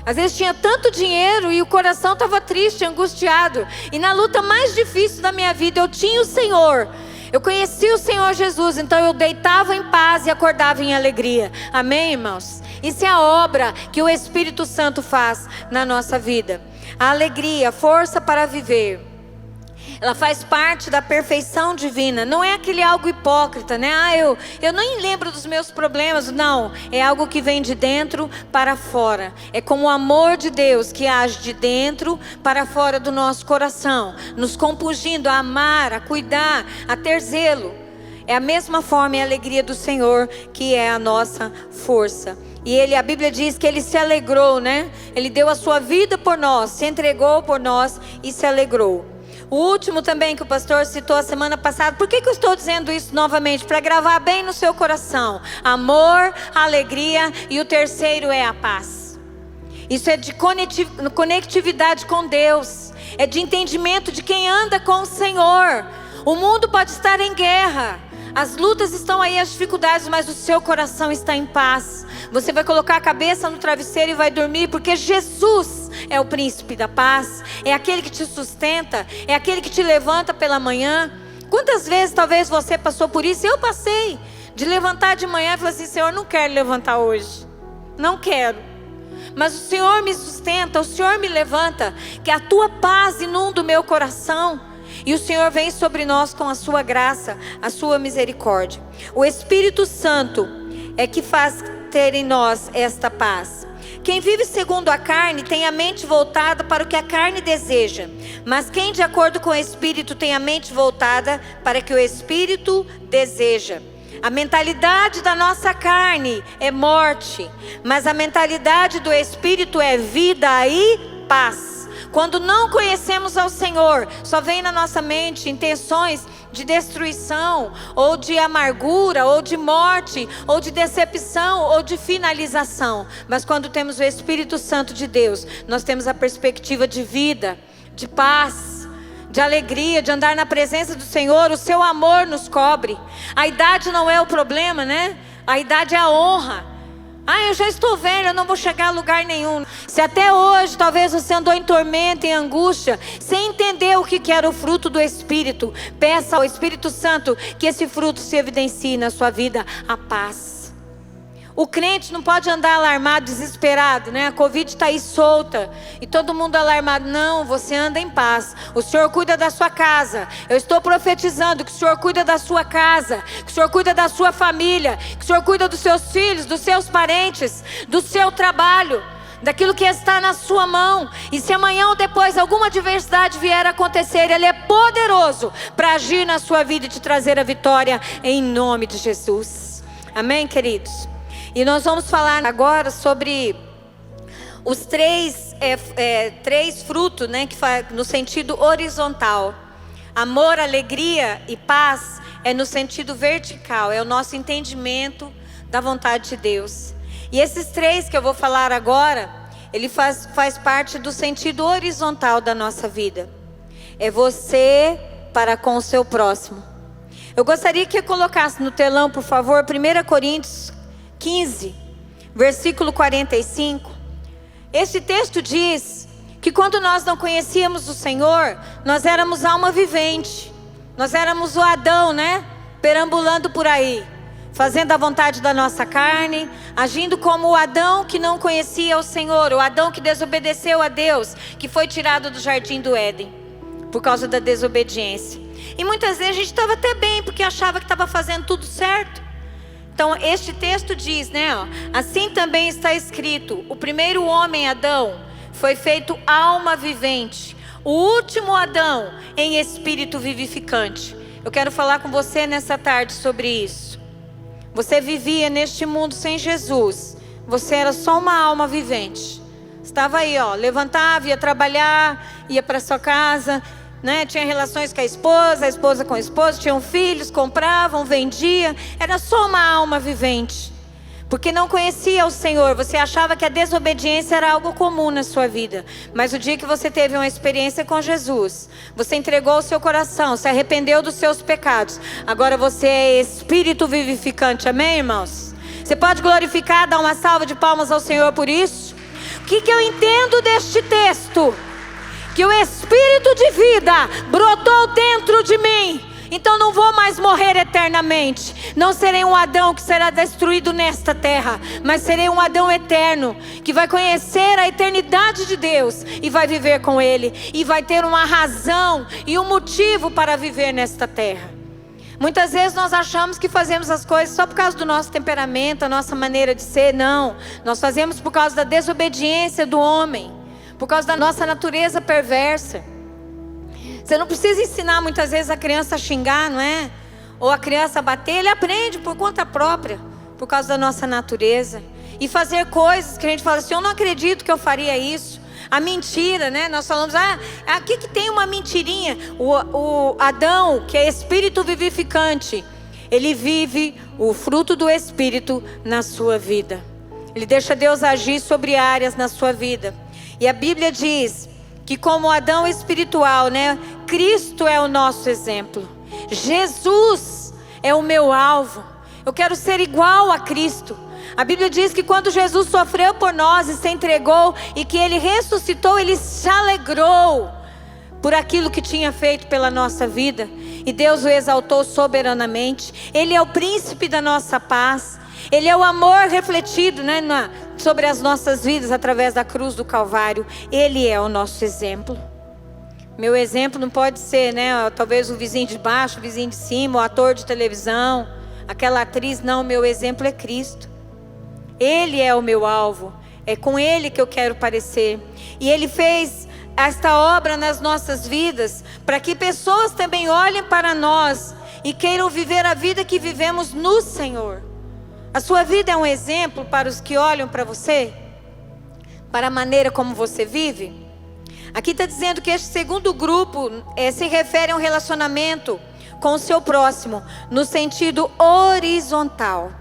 às vezes tinha tanto dinheiro e o coração estava triste, angustiado. E na luta mais difícil da minha vida eu tinha o Senhor. Eu conheci o Senhor Jesus, então eu deitava em paz e acordava em alegria. Amém, irmãos? Isso é a obra que o Espírito Santo faz na nossa vida. A alegria, força para viver. Ela faz parte da perfeição divina. Não é aquele algo hipócrita, né? Eu nem lembro dos meus problemas. Não, é algo que vem de dentro para fora. É como o amor de Deus que age de dentro para fora do nosso coração, nos compungindo a amar, a cuidar, a ter zelo. É a mesma forma e a alegria do Senhor que é a nossa força. E a Bíblia diz que Ele se alegrou, né? Ele deu a sua vida por nós, se entregou por nós e se alegrou. O último também que o pastor citou a semana passada. Por que eu estou dizendo isso novamente? Para gravar bem no seu coração. Amor, alegria, e o terceiro é a paz. Isso é de conectividade com Deus. É de entendimento de quem anda com o Senhor. O mundo pode estar em guerra. As lutas estão aí, as dificuldades, mas o seu coração está em paz. Você vai colocar a cabeça no travesseiro e vai dormir, porque Jesus é o príncipe da paz. É aquele que te sustenta, é aquele que te levanta pela manhã. Quantas vezes talvez você passou por isso? Eu passei, de levantar de manhã e falar assim: Senhor, não quero levantar hoje, não quero. Mas o Senhor me sustenta, o Senhor me levanta, que a tua paz inunda o meu coração. E o Senhor vem sobre nós com a sua graça, a sua misericórdia. O Espírito Santo é que faz ter em nós esta paz. Quem vive segundo a carne tem a mente voltada para o que a carne deseja. Mas quem de acordo com o Espírito tem a mente voltada para o que o Espírito deseja. A mentalidade da nossa carne é morte, mas a mentalidade do Espírito é vida e paz. Quando não conhecemos ao Senhor, só vem na nossa mente intenções de destruição, ou de amargura, ou de morte, ou de decepção, ou de finalização. Mas quando temos o Espírito Santo de Deus, nós temos a perspectiva de vida, de paz, de alegria, de andar na presença do Senhor. O seu amor nos cobre. A idade não é o problema, né? A idade é a honra. Eu já estou velho, eu não vou chegar a lugar nenhum. Se até hoje talvez você andou em tormento, em angústia, sem entender o que era o fruto do Espírito, peça ao Espírito Santo que esse fruto se evidencie na sua vida, a paz. O crente não pode andar alarmado, desesperado, né? A Covid está aí solta e todo mundo alarmado. Não, você anda em paz. O Senhor cuida da sua casa. Eu estou profetizando que o Senhor cuida da sua casa, que o Senhor cuida da sua família, que o Senhor cuida dos seus filhos, dos seus parentes, do seu trabalho, daquilo que está na sua mão. E se amanhã ou depois alguma adversidade vier a acontecer, Ele é poderoso para agir na sua vida e te trazer a vitória em nome de Jesus. Amém, queridos? E nós vamos falar agora sobre os três frutos, né, que no sentido horizontal. Amor, alegria e paz é no sentido vertical, é o nosso entendimento da vontade de Deus. E esses três que eu vou falar agora, ele faz parte do sentido horizontal da nossa vida. É você para com o seu próximo. Eu gostaria que eu colocasse no telão, por favor, 1 Coríntios 15, versículo 45. Esse texto diz que quando nós não conhecíamos o Senhor, nós éramos alma vivente. Nós éramos o Adão, né? Perambulando por aí, fazendo a vontade da nossa carne, agindo como o Adão que não conhecia o Senhor, o Adão que desobedeceu a Deus, que foi tirado do jardim do Éden por causa da desobediência. E muitas vezes a gente estava até bem, porque achava que estava fazendo tudo certo. Então este texto diz, né? Assim também está escrito: o primeiro homem, Adão, foi feito alma vivente. O último Adão em espírito vivificante. Eu quero falar com você nessa tarde sobre isso. Você vivia neste mundo sem Jesus. Você era só uma alma vivente. Estava aí, levantava, ia trabalhar, ia para sua casa, né? Tinha relações com a esposa com o esposo, tinham filhos, compravam, vendiam. Era só uma alma vivente. Porque não conhecia o Senhor, você achava que a desobediência era algo comum na sua vida. Mas o dia que você teve uma experiência com Jesus, você entregou o seu coração, se arrependeu dos seus pecados. Agora você é espírito vivificante, amém, irmãos? Você pode glorificar, dar uma salva de palmas ao Senhor por isso? O que eu entendo deste texto? Que o espírito de vida brotou dentro de mim. Então não vou mais morrer eternamente. Não serei um Adão que será destruído nesta terra, mas serei um Adão eterno, que vai conhecer a eternidade de Deus e vai viver com Ele, e vai ter uma razão e um motivo para viver nesta terra. Muitas vezes nós achamos que fazemos as coisas só por causa do nosso temperamento, a nossa maneira de ser. Não, nós fazemos por causa da desobediência do homem, por causa da nossa natureza perversa. Você não precisa ensinar muitas vezes a criança a xingar, não é? Ou a criança a bater, ele aprende por conta própria, por causa da nossa natureza. E fazer coisas que a gente fala assim, eu não acredito que eu faria isso. A mentira, né? Nós falamos, aqui que tem uma mentirinha. O Adão, que é espírito vivificante, ele vive o fruto do Espírito na sua vida. Ele deixa Deus agir sobre áreas na sua vida. E a Bíblia diz que como Adão espiritual, né? Cristo é o nosso exemplo. Jesus é o meu alvo. Eu quero ser igual a Cristo. A Bíblia diz que quando Jesus sofreu por nós e se entregou e que Ele ressuscitou, Ele se alegrou por aquilo que tinha feito pela nossa vida. E Deus o exaltou soberanamente. Ele é o príncipe da nossa paz. Ele é o amor refletido, né, sobre as nossas vidas através da cruz do Calvário. Ele é o nosso exemplo. Meu exemplo não pode ser, né, talvez o vizinho de baixo, o vizinho de cima, o ator de televisão, aquela atriz. Não, meu exemplo é Cristo. Ele é o meu alvo. É com Ele que eu quero parecer. E Ele fez esta obra nas nossas vidas para que pessoas também olhem para nós e queiram viver a vida que vivemos no Senhor. A sua vida é um exemplo para os que olham para você? Para a maneira como você vive? Aqui está dizendo que este segundo grupo se refere a um relacionamento com o seu próximo, no sentido horizontal.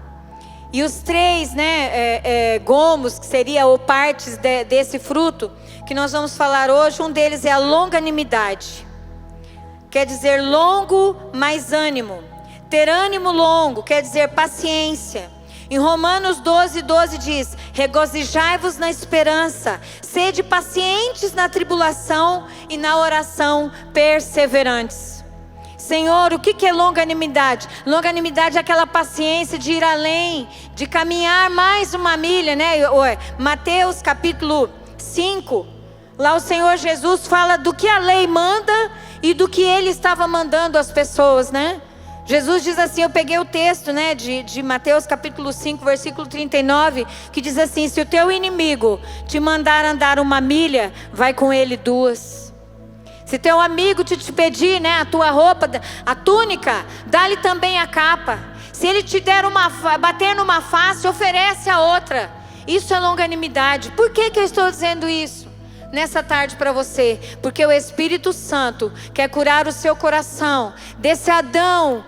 E os três, gomos, que seria ou partes desse fruto, que nós vamos falar hoje, um deles é a longanimidade. Quer dizer longo mais ânimo. Ter ânimo longo quer dizer paciência. Em Romanos 12:12 diz: regozijai-vos na esperança, sede pacientes na tribulação e na oração perseverantes. Senhor, o que é longanimidade? Longanimidade é aquela paciência de ir além, de caminhar mais uma milha, né? Mateus capítulo 5, lá o Senhor Jesus fala do que a lei manda e do que Ele estava mandando às pessoas, né? Jesus diz assim, eu peguei o texto, né, de Mateus capítulo 5, versículo 39, que diz assim: se o teu inimigo te mandar andar uma milha, vai com ele 2. Se teu amigo te pedir, né, a tua roupa, a túnica, dá-lhe também a capa. Se ele te der bater numa face, oferece a outra. Isso é longanimidade. Por que eu estou dizendo isso nessa tarde para você? Porque o Espírito Santo quer curar o seu coração desse Adão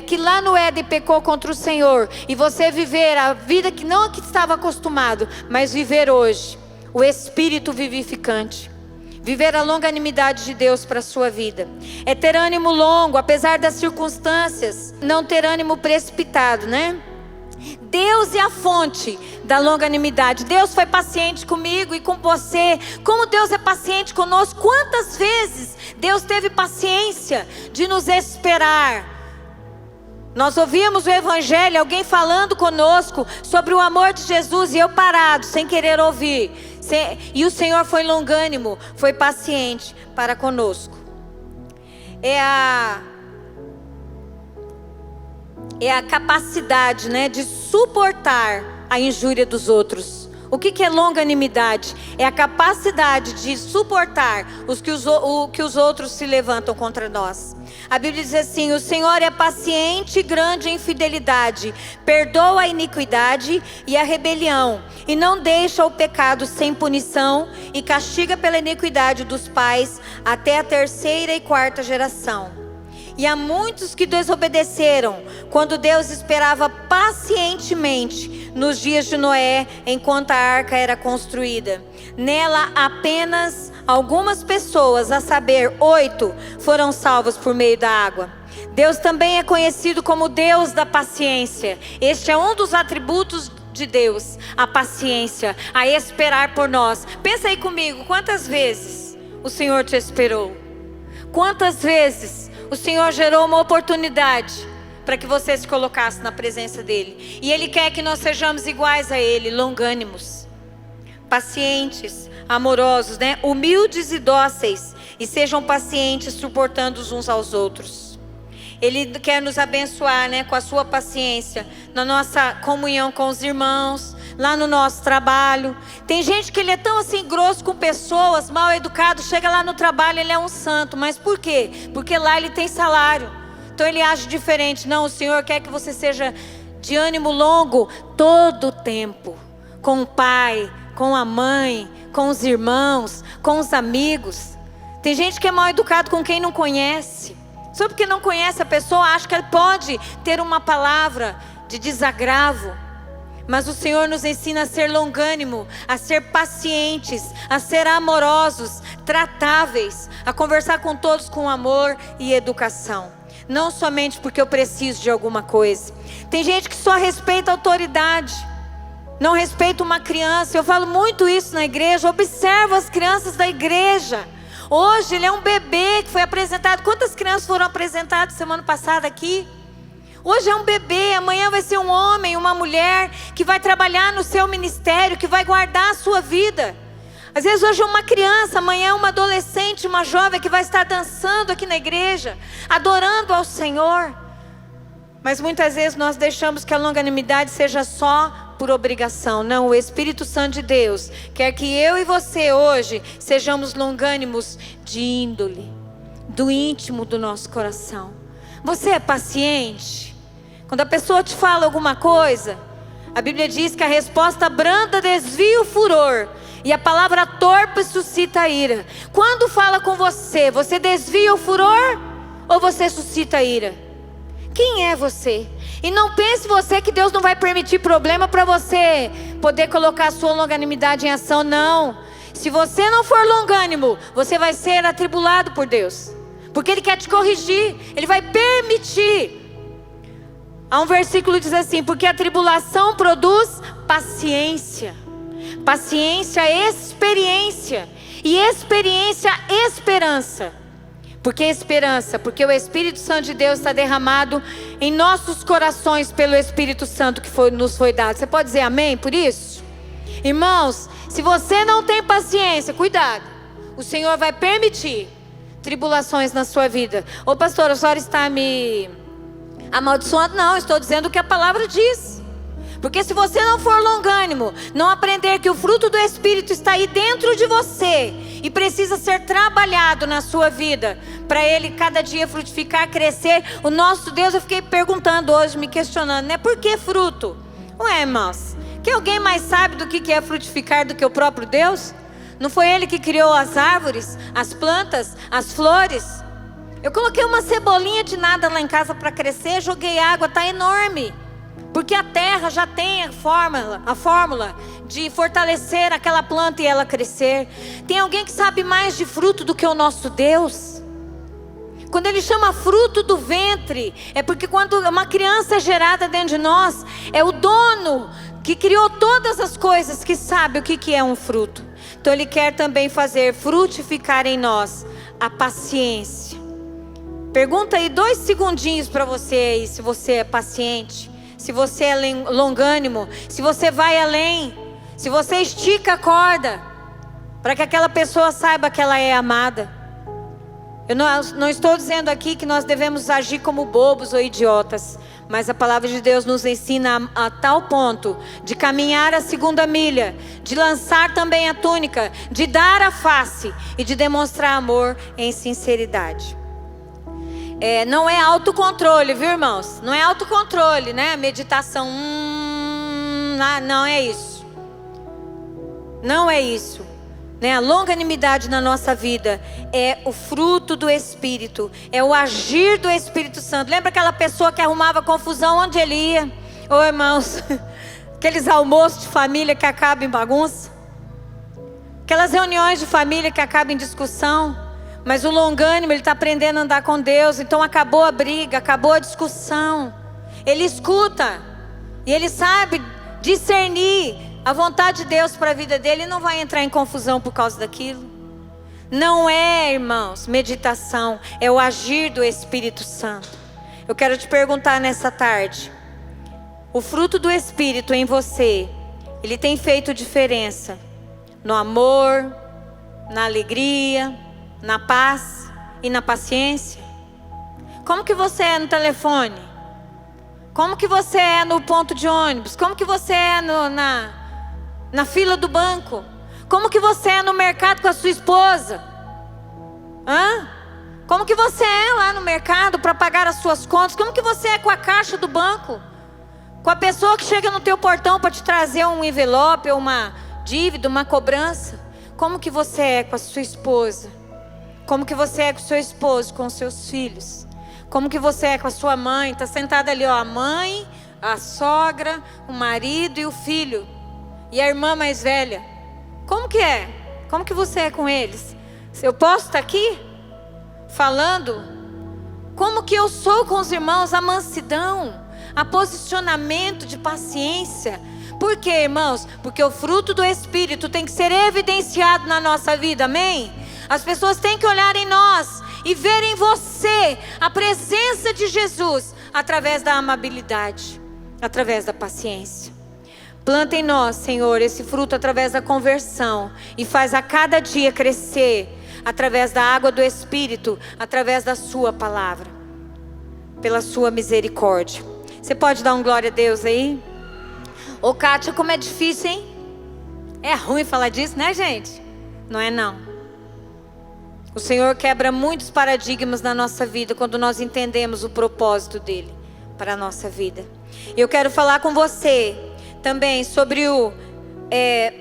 que lá no Éden pecou contra o Senhor, e você viver a vida que não que estava acostumado, mas viver hoje o Espírito vivificante, viver a longanimidade de Deus para a sua vida. É ter ânimo longo, apesar das circunstâncias, não ter ânimo precipitado, né? Deus é a fonte da longanimidade. Deus foi paciente comigo e com você. Como Deus é paciente conosco. Quantas vezes Deus teve paciência de nos esperar. Nós ouvimos o Evangelho, alguém falando conosco sobre o amor de Jesus, e eu parado, sem querer ouvir. E o Senhor foi longânimo, foi paciente para conosco. É a capacidade, né, de suportar a injúria dos outros. O que é longanimidade? É a capacidade de suportar o que os outros se levantam contra nós. A Bíblia diz assim: o Senhor é paciente e grande em fidelidade, perdoa a iniquidade e a rebelião, e não deixa o pecado sem punição, e castiga pela iniquidade dos pais até a 3ª e 4ª geração. E há muitos que desobedeceram quando Deus esperava pacientemente nos dias de Noé, enquanto a arca era construída. Nela apenas algumas pessoas, a saber, 8, foram salvas por meio da água. Deus também é conhecido como Deus da paciência. Este é um dos atributos de Deus, a paciência, a esperar por nós. Pensa aí comigo, quantas vezes o Senhor te esperou? Quantas vezes o Senhor gerou uma oportunidade para que você se colocasse na presença dEle? E Ele quer que nós sejamos iguais a Ele, longânimos, pacientes, amorosos, né? Humildes e dóceis, e sejam pacientes, suportando uns aos outros. Ele quer nos abençoar, né, com a sua paciência, na nossa comunhão com os irmãos, lá no nosso trabalho. Tem gente que ele é tão assim grosso com pessoas, mal educado, chega lá no trabalho, ele é um santo. Mas por quê? Porque lá ele tem salário, então ele age diferente. Não, o Senhor quer que você seja de ânimo longo todo o tempo, com o pai, com a mãe, com os irmãos, com os amigos. Tem gente que é mal educado com quem não conhece. Só porque não conhece a pessoa, acha que ele pode ter uma palavra de desagravo. Mas o Senhor nos ensina a ser longânimo, a ser pacientes, a ser amorosos, tratáveis, a conversar com todos com amor e educação. Não somente porque eu preciso de alguma coisa. Tem gente que só respeita a autoridade, não respeita uma criança. Eu falo muito isso na igreja. Observa as crianças da igreja. Hoje ele é um bebê que foi apresentado. Quantas crianças foram apresentadas semana passada aqui? Hoje é um bebê, amanhã vai ser um homem, uma mulher que vai trabalhar no seu ministério, que vai guardar a sua vida. Às vezes hoje é uma criança, amanhã é uma adolescente, uma jovem que vai estar dançando aqui na igreja, adorando ao Senhor. Mas muitas vezes nós deixamos que a longanimidade seja só por obrigação. Não, o Espírito Santo de Deus quer que eu e você hoje sejamos longânimos de índole, do íntimo do nosso coração. Você é paciente? Quando a pessoa te fala alguma coisa, a Bíblia diz que a resposta branda desvia o furor e a palavra torpe suscita a ira. Quando fala com você, você desvia o furor ou você suscita a ira? Quem é você? E não pense você que Deus não vai permitir problema para você poder colocar a sua longanimidade em ação. Não. Se você não for longânimo, você vai ser atribulado por Deus, porque Ele quer te corrigir, Ele vai permitir. Há um versículo que diz assim: porque a tribulação produz paciência, paciência, experiência, e experiência, esperança. Por que esperança? Porque o Espírito Santo de Deus está derramado em nossos corações pelo Espírito Santo que nos foi dado. Você pode dizer amém por isso? Irmãos, se você não tem paciência, cuidado, o Senhor vai permitir tribulações na sua vida. Ô pastor, a senhora está me amaldiçoando? Não, estou dizendo o que a palavra diz. Porque se você não for longânimo, não aprender que o fruto do Espírito está aí dentro de você e precisa ser trabalhado na sua vida, para ele cada dia frutificar, crescer. O nosso Deus, eu fiquei perguntando hoje, me questionando, né? Por que fruto? Ué, irmãos, que alguém mais sabe do que é frutificar do que o próprio Deus? Não foi Ele que criou as árvores, as plantas, as flores? Eu coloquei uma cebolinha de nada lá em casa para crescer, joguei água, está enorme. Porque a terra já tem a fórmula de fortalecer aquela planta e ela crescer. Tem alguém que sabe mais de fruto do que o nosso Deus? Quando Ele chama fruto do ventre, é porque quando uma criança é gerada dentro de nós, é o dono que criou todas as coisas que sabe o que é um fruto. Então Ele quer também fazer frutificar em nós a paciência. Pergunta aí 2 segundinhos para você aí, se você é paciente, se você é longânimo, se você vai além, se você estica a corda para que aquela pessoa saiba que ela é amada. Eu não estou dizendo aqui que nós devemos agir como bobos ou idiotas, mas a palavra de Deus nos ensina a tal ponto de caminhar a 2ª milha, de lançar também a túnica, de dar a face e de demonstrar amor em sinceridade. Não é autocontrole, viu, irmãos? Não é autocontrole, né? Meditação, não é isso. Não é isso. né? A longanimidade na nossa vida é o fruto do Espírito, é o agir do Espírito Santo. Lembra aquela pessoa que arrumava confusão onde ele ia? Ô irmãos, aqueles almoços de família que acabam em bagunça, aquelas reuniões de família que acabam em discussão, mas o longânimo, ele está aprendendo a andar com Deus, então acabou a briga, acabou a discussão, ele escuta, e ele sabe discernir a vontade de Deus para a vida dele, e não vai entrar em confusão por causa daquilo. Não é, irmãos, meditação, é o agir do Espírito Santo. Eu quero te perguntar nessa tarde, o fruto do Espírito em você, ele tem feito diferença no amor, na alegria, na paz e na paciência? Como que você é no telefone? Como que você é no ponto de ônibus? Como que você é na fila do banco? Como que você é no mercado com a sua esposa? Como que você é lá no mercado para pagar as suas contas? Como que você é com a caixa do banco? Com a pessoa que chega no teu portão para te trazer um envelope, ou uma dívida, uma cobrança? Como que você é com a sua esposa? Como que você é com o seu esposo, com os seus filhos? Como que você é com a sua mãe? Está sentada ali, ó, a mãe, a sogra, o marido e o filho. E a irmã mais velha. Como que é? Como que você é com eles? Eu posso estar aqui falando como que eu sou com os irmãos, a mansidão, a posicionamento de paciência. Por quê, irmãos? Porque o fruto do Espírito tem que ser evidenciado na nossa vida, amém? As pessoas têm que olhar em nós e ver em você a presença de Jesus através da amabilidade, através da paciência. Planta em nós, Senhor, esse fruto através da conversão e faz a cada dia crescer através da água do Espírito, através da sua palavra, pela sua misericórdia. Você pode dar um glória a Deus aí? Ô Kátia, como é difícil, hein? É ruim falar disso, né, gente? Não é não. O Senhor quebra muitos paradigmas na nossa vida quando nós entendemos o propósito dele para a nossa vida. Eu quero falar com você também sobre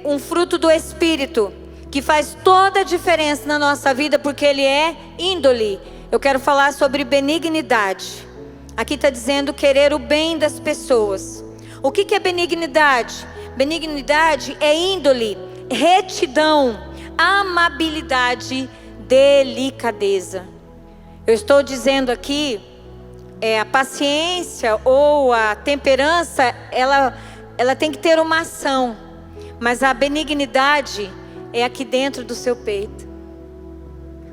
um fruto do Espírito que faz toda a diferença na nossa vida, porque ele é índole. Eu quero falar sobre benignidade. Aqui está dizendo querer o bem das pessoas. O que é benignidade? Benignidade é índole, retidão, amabilidade, delicadeza. Eu estou dizendo aqui, a paciência ou a temperança, ela tem que ter uma ação, mas a benignidade é aqui dentro do seu peito.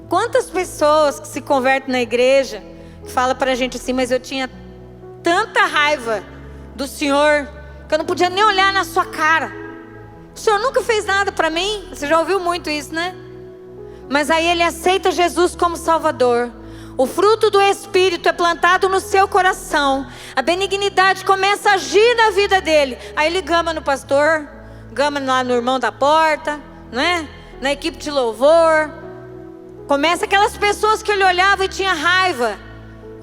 Quantas pessoas que se convertem na igreja, que falam pra gente assim, mas eu tinha tanta raiva do Senhor, que eu não podia nem olhar na sua cara. O Senhor nunca fez nada pra mim. Você já ouviu muito isso, né? Mas aí ele aceita Jesus como Salvador. O fruto do Espírito é plantado no seu coração. A benignidade começa a agir na vida dele. Aí ele gama no pastor, gama lá no irmão da porta, né? Na equipe de louvor. Começa aquelas pessoas que ele olhava e tinha raiva.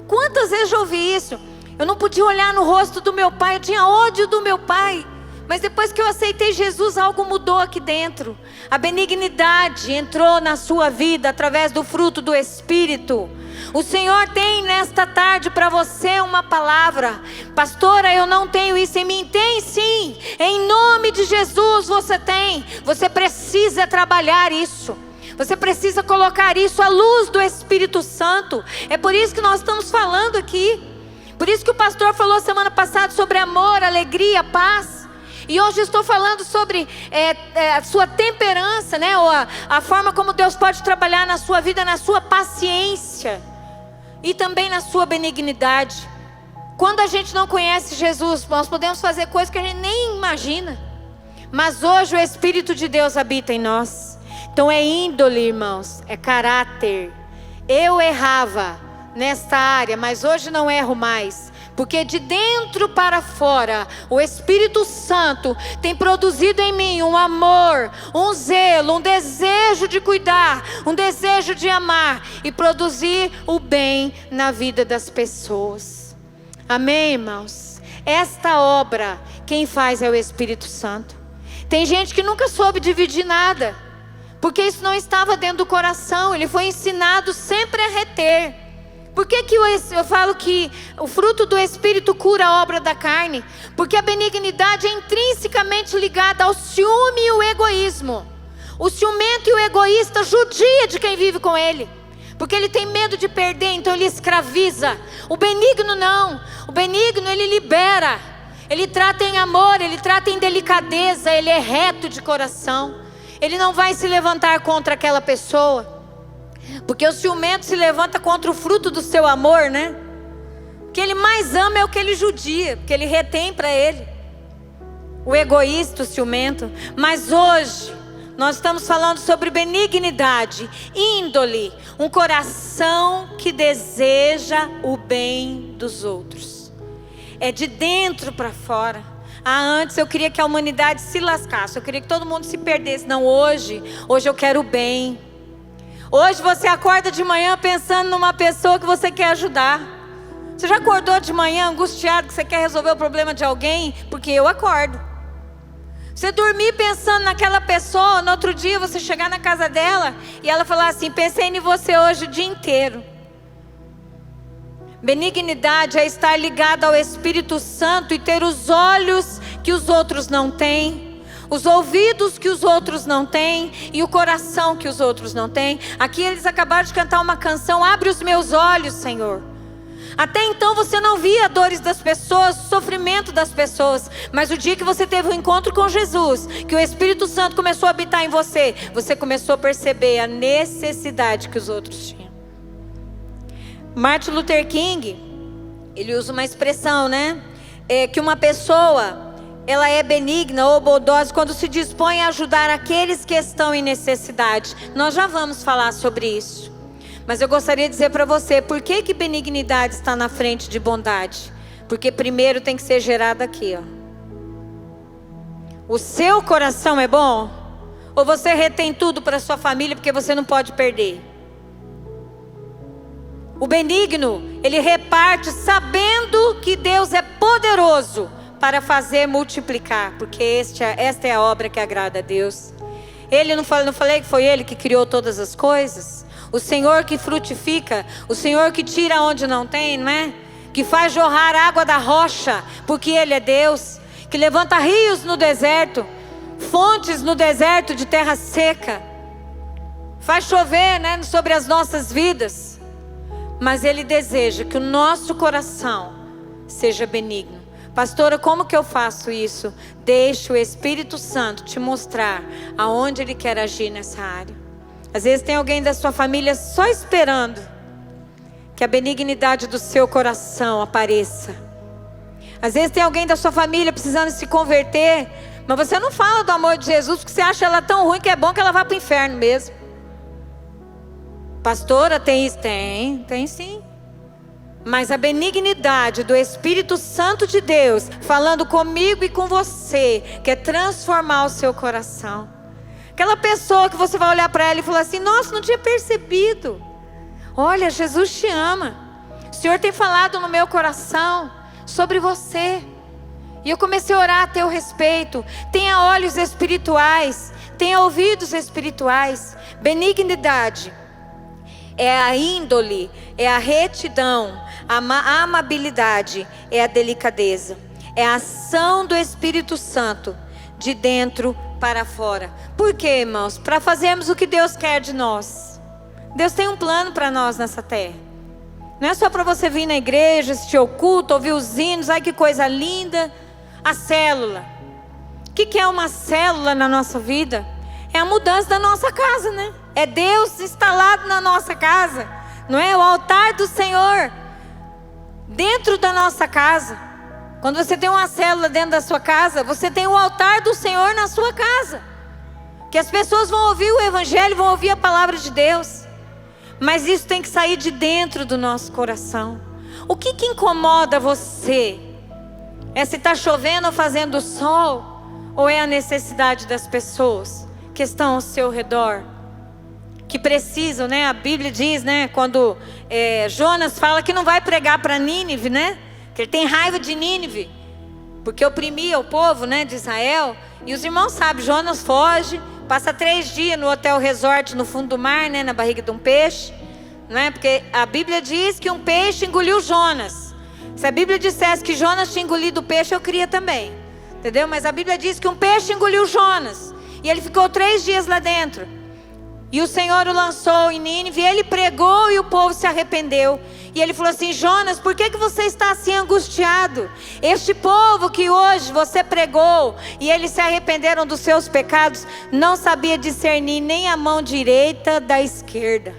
Quantas vezes eu ouvi isso? Eu não podia olhar no rosto do meu pai, eu tinha ódio do meu pai. Mas depois que eu aceitei Jesus, algo mudou aqui dentro. A benignidade entrou na sua vida através do fruto do Espírito. O Senhor tem nesta tarde para você uma palavra. Pastora, eu não tenho isso em mim. Tem sim, em nome de Jesus você tem. Você precisa trabalhar isso. Você precisa colocar isso à luz do Espírito Santo. É por isso que nós estamos falando aqui. Por isso que o pastor falou semana passada sobre amor, alegria, paz. E hoje estou falando sobre a sua temperança, né? Ou a forma como Deus pode trabalhar na sua vida, na sua paciência. E também na sua benignidade. Quando a gente não conhece Jesus, nós podemos fazer coisas que a gente nem imagina. Mas hoje o Espírito de Deus habita em nós. Então é índole, irmãos, é caráter. Eu errava nesta área, mas hoje não erro mais. Porque de dentro para fora, o Espírito Santo tem produzido em mim um amor, um zelo, um desejo de cuidar, um desejo de amar e produzir o bem na vida das pessoas. Amém, irmãos? Esta obra, quem faz é o Espírito Santo. Tem gente que nunca soube dividir nada. Porque isso não estava dentro do coração. Ele foi ensinado sempre a reter. Por que eu falo que o fruto do Espírito cura a obra da carne? Porque a benignidade é intrinsecamente ligada ao ciúme e o egoísmo. O ciumento e o egoísta judia de quem vive com ele, porque ele tem medo de perder, então ele escraviza. O benigno não. O benigno, ele libera. Ele trata em amor, ele trata em delicadeza, ele é reto de coração. Ele não vai se levantar contra aquela pessoa. Porque o ciumento se levanta contra o fruto do seu amor, né? O que ele mais ama é o que ele judia, porque ele retém para ele. O egoísta, o ciumento. Mas hoje nós estamos falando sobre benignidade, índole, um coração que deseja o bem dos outros. É de dentro para fora. Antes eu queria que a humanidade se lascasse, eu queria que todo mundo se perdesse. Não, hoje eu quero o bem. Hoje você acorda de manhã pensando numa pessoa que você quer ajudar. Você já acordou de manhã angustiado que você quer resolver o problema de alguém? Porque eu acordo. Você dormir pensando naquela pessoa, no outro dia você chegar na casa dela e ela falar assim: pensei em você hoje o dia inteiro. Benignidade é estar ligado ao Espírito Santo e ter os olhos que os outros não têm, os ouvidos que os outros não têm e o coração que os outros não têm. Aqui eles acabaram de cantar uma canção: abre os meus olhos, Senhor. Até então você não via a dores das pessoas, o sofrimento das pessoas. Mas o dia que você teve um encontro com Jesus, que o Espírito Santo começou a habitar em você, você começou a perceber a necessidade que os outros tinham. Martin Luther King, ele usa uma expressão, né? Que uma pessoa, ela é benigna ou bondosa quando se dispõe a ajudar aqueles que estão em necessidade. Nós já vamos falar sobre isso. Mas eu gostaria de dizer para você, por que benignidade está na frente de bondade? Porque primeiro tem que ser gerado aqui, ó. O seu coração é bom? Ou você retém tudo para sua família porque você não pode perder? O benigno, ele reparte sabendo que Deus é poderoso para fazer multiplicar, porque esta é a obra que agrada a Deus. Ele não falei que foi Ele que criou todas as coisas? O Senhor que frutifica, o Senhor que tira onde não tem, não é? Que faz jorrar água da rocha, porque Ele é Deus. Que levanta rios no deserto, fontes no deserto de terra seca. Faz chover, né, sobre as nossas vidas. Mas Ele deseja que o nosso coração seja benigno. Pastora, como que eu faço isso? Deixe o Espírito Santo te mostrar aonde Ele quer agir nessa área. Às vezes tem alguém da sua família só esperando que a benignidade do seu coração apareça. Às vezes tem alguém da sua família precisando se converter, mas você não fala do amor de Jesus porque você acha ela tão ruim que é bom que ela vá para o inferno mesmo. Pastora, tem isso? Tem sim. Mas a benignidade do Espírito Santo de Deus falando comigo e com você quer transformar o seu coração. Aquela pessoa que você vai olhar para ela e falar assim: nossa, não tinha percebido. Olha, Jesus te ama. O Senhor tem falado no meu coração sobre você. E eu comecei a orar a teu respeito. Tenha olhos espirituais, tenha ouvidos espirituais. Benignidade é a índole, é a retidão, a amabilidade, é a delicadeza. É a ação do Espírito Santo de dentro para fora. Por quê, irmãos? Para fazermos o que Deus quer de nós. Deus tem um plano para nós nessa terra. Não é só para você vir na igreja, assistir o culto, ouvir os hinos, ai que coisa linda. A célula. O que é uma célula na nossa vida? É a mudança da nossa casa, né? É Deus instalado na nossa casa. Não é? O altar do Senhor dentro da nossa casa. Quando você tem uma célula dentro da sua casa, você tem o altar do Senhor na sua casa. Que as pessoas vão ouvir o Evangelho, vão ouvir a palavra de Deus. Mas isso tem que sair de dentro do nosso coração. O que incomoda você? É se está chovendo ou fazendo sol? Ou é a necessidade das pessoas que estão ao seu redor? Que precisam, né? A Bíblia diz, né? Quando Jonas fala que não vai pregar para Nínive, né? Que ele tem raiva de Nínive, porque oprimia o povo, né, de Israel. E os irmãos sabem, Jonas foge, passa 3 dias no hotel resort no fundo do mar, né, na barriga de um peixe, não é? Porque a Bíblia diz que um peixe engoliu Jonas. Se a Bíblia dissesse que Jonas tinha engolido o peixe, eu queria também, entendeu? Mas a Bíblia diz que um peixe engoliu Jonas, e ele ficou 3 dias lá dentro. E o Senhor o lançou em Nínive, ele pregou e o povo se arrependeu. E ele falou assim: Jonas, por que você está assim angustiado? Este povo que hoje você pregou e eles se arrependeram dos seus pecados, não sabia discernir nem a mão direita da esquerda.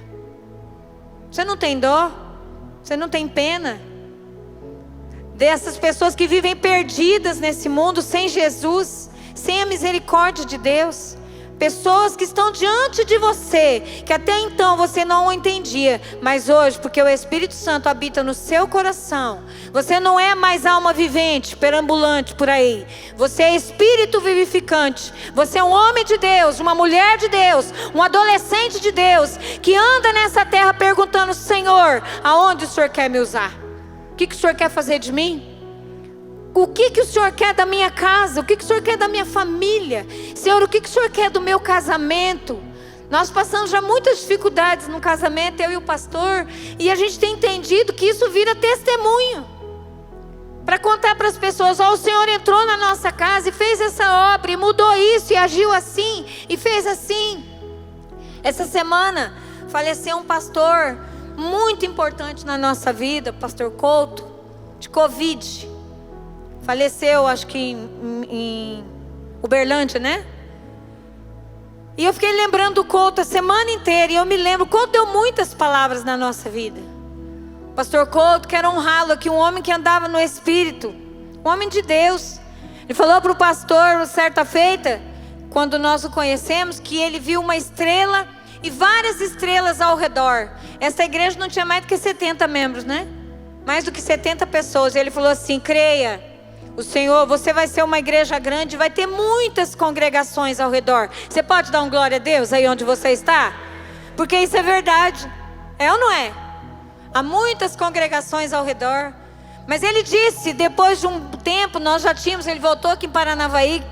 Você não tem dó? Você não tem pena dessas pessoas que vivem perdidas nesse mundo, sem Jesus, sem a misericórdia de Deus? Pessoas que estão diante de você, que até então você não entendia, mas hoje, porque o Espírito Santo habita no seu coração, você não é mais alma vivente, perambulante por aí. Você é espírito vivificante. Você é um homem de Deus, uma mulher de Deus, um adolescente de Deus, que anda nessa terra perguntando: Senhor, aonde o Senhor quer me usar? O que o Senhor quer fazer de mim? O que o Senhor quer da minha casa? O que o Senhor quer da minha família? Senhor, o que o Senhor quer do meu casamento? Nós passamos já muitas dificuldades no casamento, eu e o pastor, e a gente tem entendido que isso vira testemunho para contar para as pessoas: ó, o Senhor entrou na nossa casa e fez essa obra, e mudou isso, e agiu assim, e fez assim. Essa semana faleceu um pastor muito importante na nossa vida, pastor Couto, de Covid. Faleceu, acho que em Uberlândia, né? E eu fiquei lembrando do Couto a semana inteira. E eu me lembro, o Couto deu muitas palavras na nossa vida. Pastor Couto, quero honrá-lo aqui, um homem que andava no Espírito, um homem de Deus. Ele falou para o pastor, certa feita, quando nós o conhecemos, que ele viu uma estrela e várias estrelas ao redor. Essa igreja não tinha mais do que 70 membros, né? Mais do que 70 pessoas. E ele falou assim: creia, o Senhor, você vai ser uma igreja grande, vai ter muitas congregações ao redor. Você pode dar um glória a Deus aí onde você está? Porque isso é verdade. É ou não é? Há muitas congregações ao redor. Mas ele disse, depois de um tempo, ele voltou aqui em Paranavaí,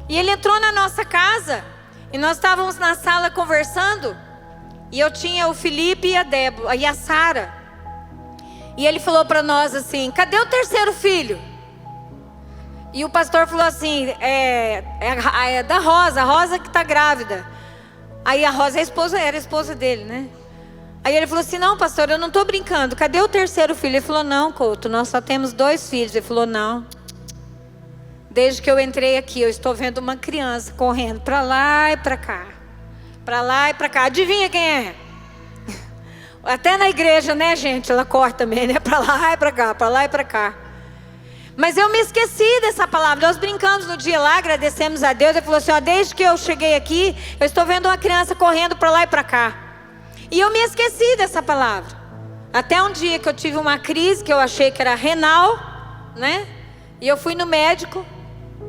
e ele entrou na nossa casa, e nós estávamos na sala conversando, e eu tinha o Felipe e a Débora, e a Sara. E ele falou para nós assim: cadê o terceiro filho? E o pastor falou assim: é da Rosa, a Rosa que está grávida. Aí a Rosa era a esposa dele, né? Aí ele falou assim: não, pastor, eu não estou brincando, cadê o terceiro filho? Ele falou: não, Couto, nós só temos 2 filhos. Ele falou: não, desde que eu entrei aqui, eu estou vendo uma criança correndo para lá e para cá, para lá e para cá. Adivinha quem é? Até na igreja, né, gente? Ela corre também, né? Para lá e para cá, para lá e para cá. Mas eu me esqueci dessa palavra. Nós brincamos no dia lá, agradecemos a Deus. Ele falou assim: ó, desde que eu cheguei aqui, eu estou vendo uma criança correndo para lá e para cá. E eu me esqueci dessa palavra. Até um dia que eu tive uma crise, que eu achei que era renal, né? E eu fui no médico,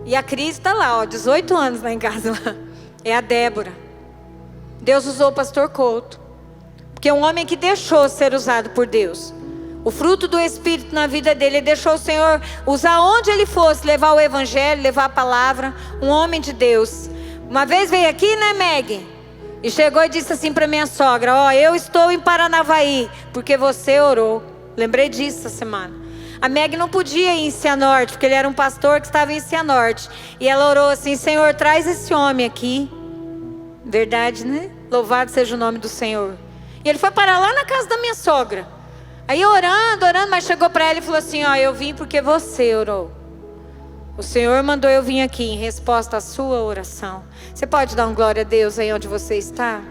e a crise está lá, ó, 18 anos lá em casa. É a Débora. Deus usou o pastor Couto, porque é um homem que deixou ser usado por Deus. O fruto do Espírito na vida dele, ele deixou o Senhor usar onde ele fosse, levar o evangelho, levar a palavra. Um homem de Deus. Uma vez veio aqui, né, Meg? E chegou e disse assim para minha sogra: ó, eu estou em Paranavaí porque você orou. Lembrei disso essa semana. A Meg não podia ir em Cianorte, porque ele era um pastor que estava em Cianorte. E ela orou assim: Senhor, traz esse homem aqui. Verdade, né? Louvado seja o nome do Senhor. E ele foi parar lá na casa da minha sogra. Aí orando, mas chegou para ela e falou assim: ó, eu vim porque você orou. O Senhor mandou eu vir aqui em resposta à sua oração. Você pode dar um glória a Deus aí onde você está?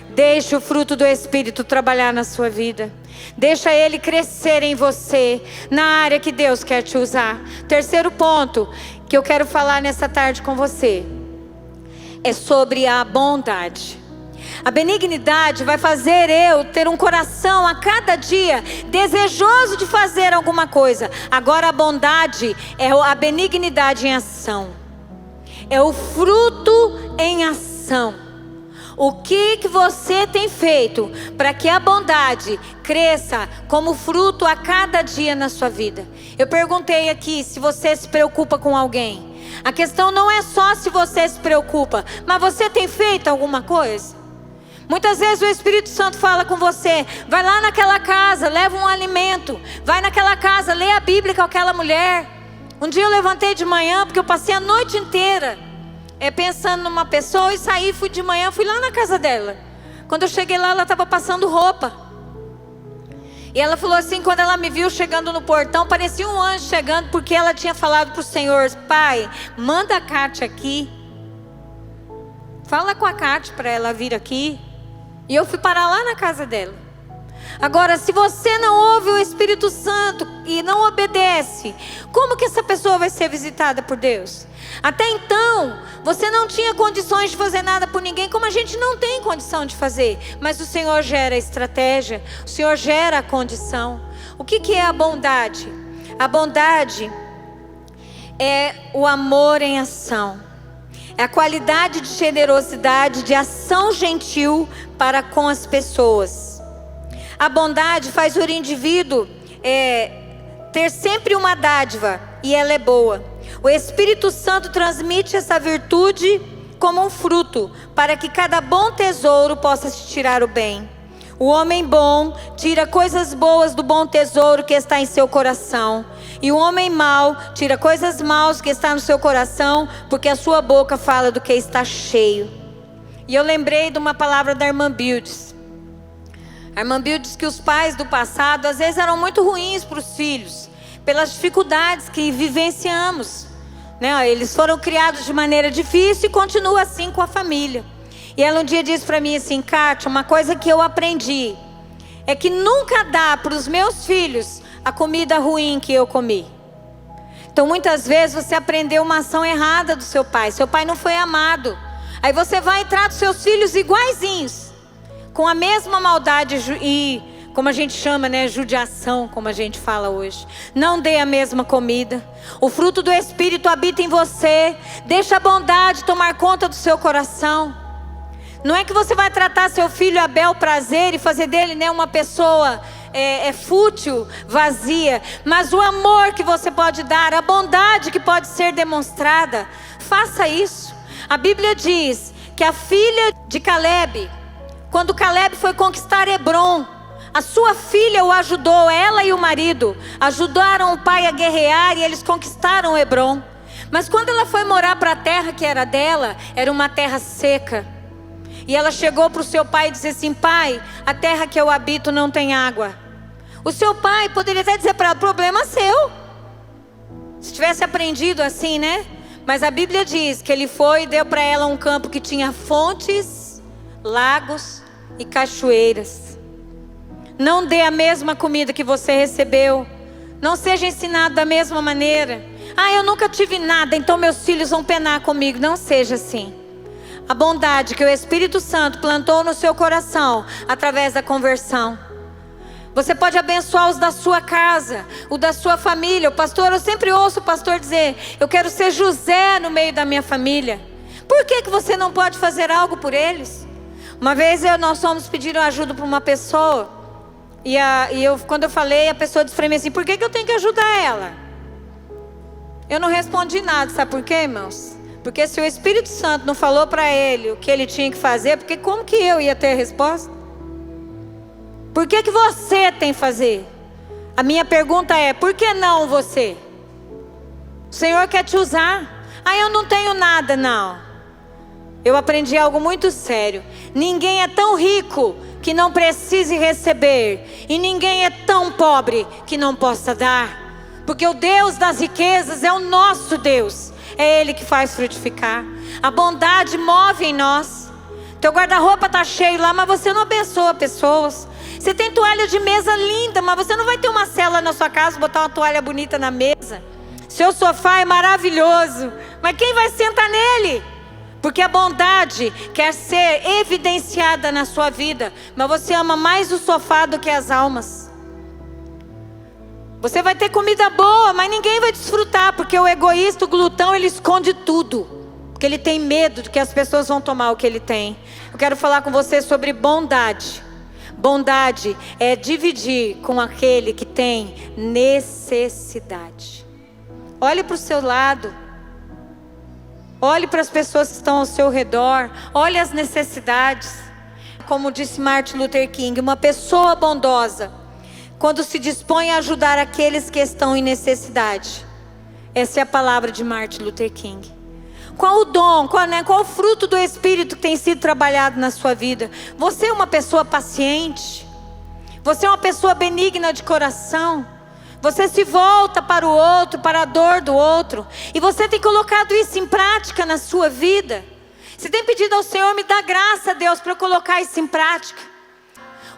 Deixe o fruto do Espírito trabalhar na sua vida. Deixa ele crescer em você, na área que Deus quer te usar. Terceiro ponto que eu quero falar nessa tarde com você é sobre a bondade. A benignidade vai fazer eu ter um coração a cada dia desejoso de fazer alguma coisa. Agora a bondade é a benignidade em ação. É o fruto em ação. O que você tem feito para que a bondade cresça como fruto a cada dia na sua vida? Eu perguntei aqui se você se preocupa com alguém. A questão não é só se você se preocupa, mas você tem feito alguma coisa? Muitas vezes o Espírito Santo fala com você: vai lá naquela casa, leva um alimento. Vai naquela casa, lê a Bíblia com aquela mulher. Um dia eu levantei de manhã, porque eu passei a noite inteira pensando numa pessoa, e fui de manhã, fui lá na casa dela. Quando eu cheguei lá, ela estava passando roupa. E ela falou assim, quando ela me viu chegando no portão, parecia um anjo chegando, porque ela tinha falado para o Senhor: pai, manda a Kátia aqui. Fala com a Kátia para ela vir aqui. E eu fui parar lá na casa dela. Agora, se você não ouve o Espírito Santo e não obedece, como que essa pessoa vai ser visitada por Deus? Até então, você não tinha condições de fazer nada por ninguém, como a gente não tem condição de fazer. Mas o Senhor gera a estratégia, o Senhor gera a condição. O que é a bondade? A bondade é o amor em ação. É a qualidade de generosidade, de ação gentil para com as pessoas. A bondade faz o indivíduo ter sempre uma dádiva, e ela é boa. O Espírito Santo transmite essa virtude como um fruto, para que cada bom tesouro possa te tirar o bem. O homem bom tira coisas boas do bom tesouro que está em seu coração. E o homem mau tira coisas maus que está no seu coração, porque a sua boca fala do que está cheio. E eu lembrei de uma palavra da irmã Bildes. A irmã Bildes diz que os pais do passado às vezes eram muito ruins para os filhos, pelas dificuldades que vivenciamos, né? Eles foram criados de maneira difícil e continua assim com a família. E ela um dia disse para mim assim: Kátia, uma coisa que eu aprendi é que nunca dá para os meus filhos a comida ruim que eu comi. Então muitas vezes você aprendeu uma ação errada do seu pai não foi amado. Aí você vai e trata os seus filhos iguaizinhos, com a mesma maldade e, como a gente chama, né, judiação, como a gente fala hoje. Não dê a mesma comida. O fruto do Espírito habita em você. Deixa a bondade tomar conta do seu coração. Não é que você vai tratar seu filho a bel prazer e fazer dele, né, uma pessoa fútil, vazia. Mas o amor que você pode dar, a bondade que pode ser demonstrada, faça isso. A Bíblia diz que a filha de Caleb, quando Caleb foi conquistar Hebrom, a sua filha o ajudou, ela e o marido ajudaram o pai a guerrear e eles conquistaram Hebrom. Mas quando ela foi morar para a terra que era dela, era uma terra seca. E ela chegou para o seu pai e disse assim: pai, a terra que eu habito não tem água. O seu pai poderia até dizer para ela: problema seu. Se tivesse aprendido assim, né? Mas a Bíblia diz que ele foi e deu para ela um campo que tinha fontes, lagos e cachoeiras. Não dê a mesma comida que você recebeu. Não seja ensinado da mesma maneira. Ah, eu nunca tive nada, então meus filhos vão penar comigo. Não seja assim. A bondade que o Espírito Santo plantou no seu coração através da conversão. Você pode abençoar os da sua casa, o da sua família. O pastor, eu sempre ouço o pastor dizer: eu quero ser José no meio da minha família. Por que você não pode fazer algo por eles? Uma vez nós fomos pedir ajuda para uma pessoa. Quando eu falei, a pessoa disse para mim assim: por que eu tenho que ajudar ela? Eu não respondi nada, sabe por quê, irmãos? Porque se o Espírito Santo não falou para ele o que ele tinha que fazer, porque como que eu ia ter a resposta? Por que você tem que fazer? A minha pergunta é: por que não você? O Senhor quer te usar. Ah, eu não tenho nada, não. Eu aprendi algo muito sério. Ninguém é tão rico que não precise receber, e ninguém é tão pobre que não possa dar. Porque o Deus das riquezas é o nosso Deus. É Ele que faz frutificar. A bondade move em nós. Teu guarda-roupa está cheio lá, mas você não abençoa pessoas. Você tem toalha de mesa linda, mas você não vai ter uma cela na sua casa, botar uma toalha bonita na mesa. Seu sofá é maravilhoso, mas quem vai sentar nele? Porque a bondade quer ser evidenciada na sua vida, mas você ama mais o sofá do que as almas. Você vai ter comida boa, mas ninguém vai desfrutar, porque o egoísta, o glutão, ele esconde tudo. porque ele tem medo de que as pessoas vão tomar o que ele tem. Eu quero falar com você sobre bondade. Bondade é dividir com aquele que tem necessidade. Olhe para o seu lado. Olhe para as pessoas que estão ao seu redor. Olhe as necessidades. Como disse Martin Luther King, uma pessoa bondosa, quando se dispõe a ajudar aqueles que estão em necessidade. Essa é a palavra de Martin Luther King. Qual o dom, qual o fruto do Espírito que tem sido trabalhado na sua vida? Você é uma pessoa paciente? Você é uma pessoa benigna de coração? Você se volta para o outro, para a dor do outro? E você tem colocado isso em prática na sua vida? Você tem pedido ao Senhor, me dá graça, Deus, para eu colocar isso em prática?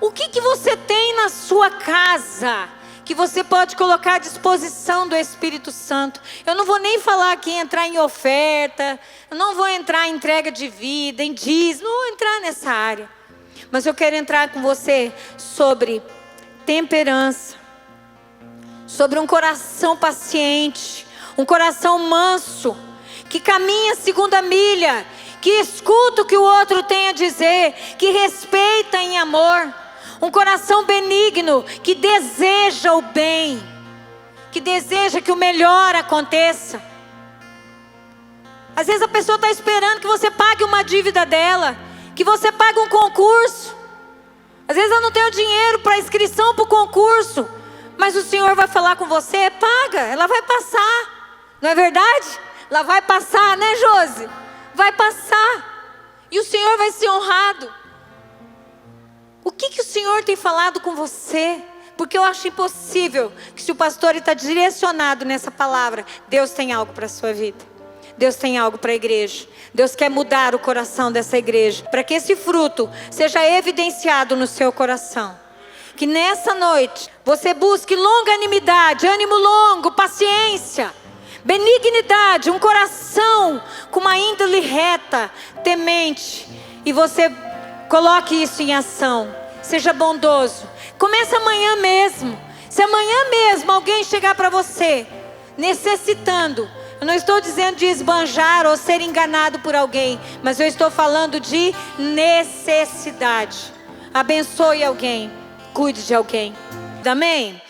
O que você tem na sua casa que você pode colocar à disposição do Espírito Santo? Eu não vou nem falar aqui entrar em oferta, eu não vou entrar em entrega de vida, em dízimo, não vou entrar nessa área. Mas eu quero entrar com você sobre temperança, sobre um coração paciente, um coração manso, que caminha a segunda milha, que escuta o que o outro tem a dizer, que respeita em amor. Um coração benigno, que deseja o bem, que deseja que o melhor aconteça. Às vezes a pessoa está esperando que você pague uma dívida dela, que você pague um concurso. Às vezes ela não tem o dinheiro para inscrição para o concurso, mas o Senhor vai falar com você, paga, ela vai passar. Não é verdade? Ela vai passar, né, Josi? Vai passar. E o Senhor vai ser honrado. O que o Senhor tem falado com você? Porque eu acho impossível que, se o pastor está direcionado nessa palavra, Deus tem algo para a sua vida. Deus tem algo para a igreja. Deus quer mudar o coração dessa igreja, para que esse fruto seja evidenciado no seu coração. Que nessa noite você busque longanimidade, ânimo longo, paciência, benignidade, um coração com uma índole reta, temente. E você coloque isso em ação. Seja bondoso. Comece amanhã mesmo. Se amanhã mesmo alguém chegar para você necessitando, eu não estou dizendo de esbanjar ou ser enganado por alguém, mas eu estou falando de necessidade. Abençoe alguém. Cuide de alguém. Amém?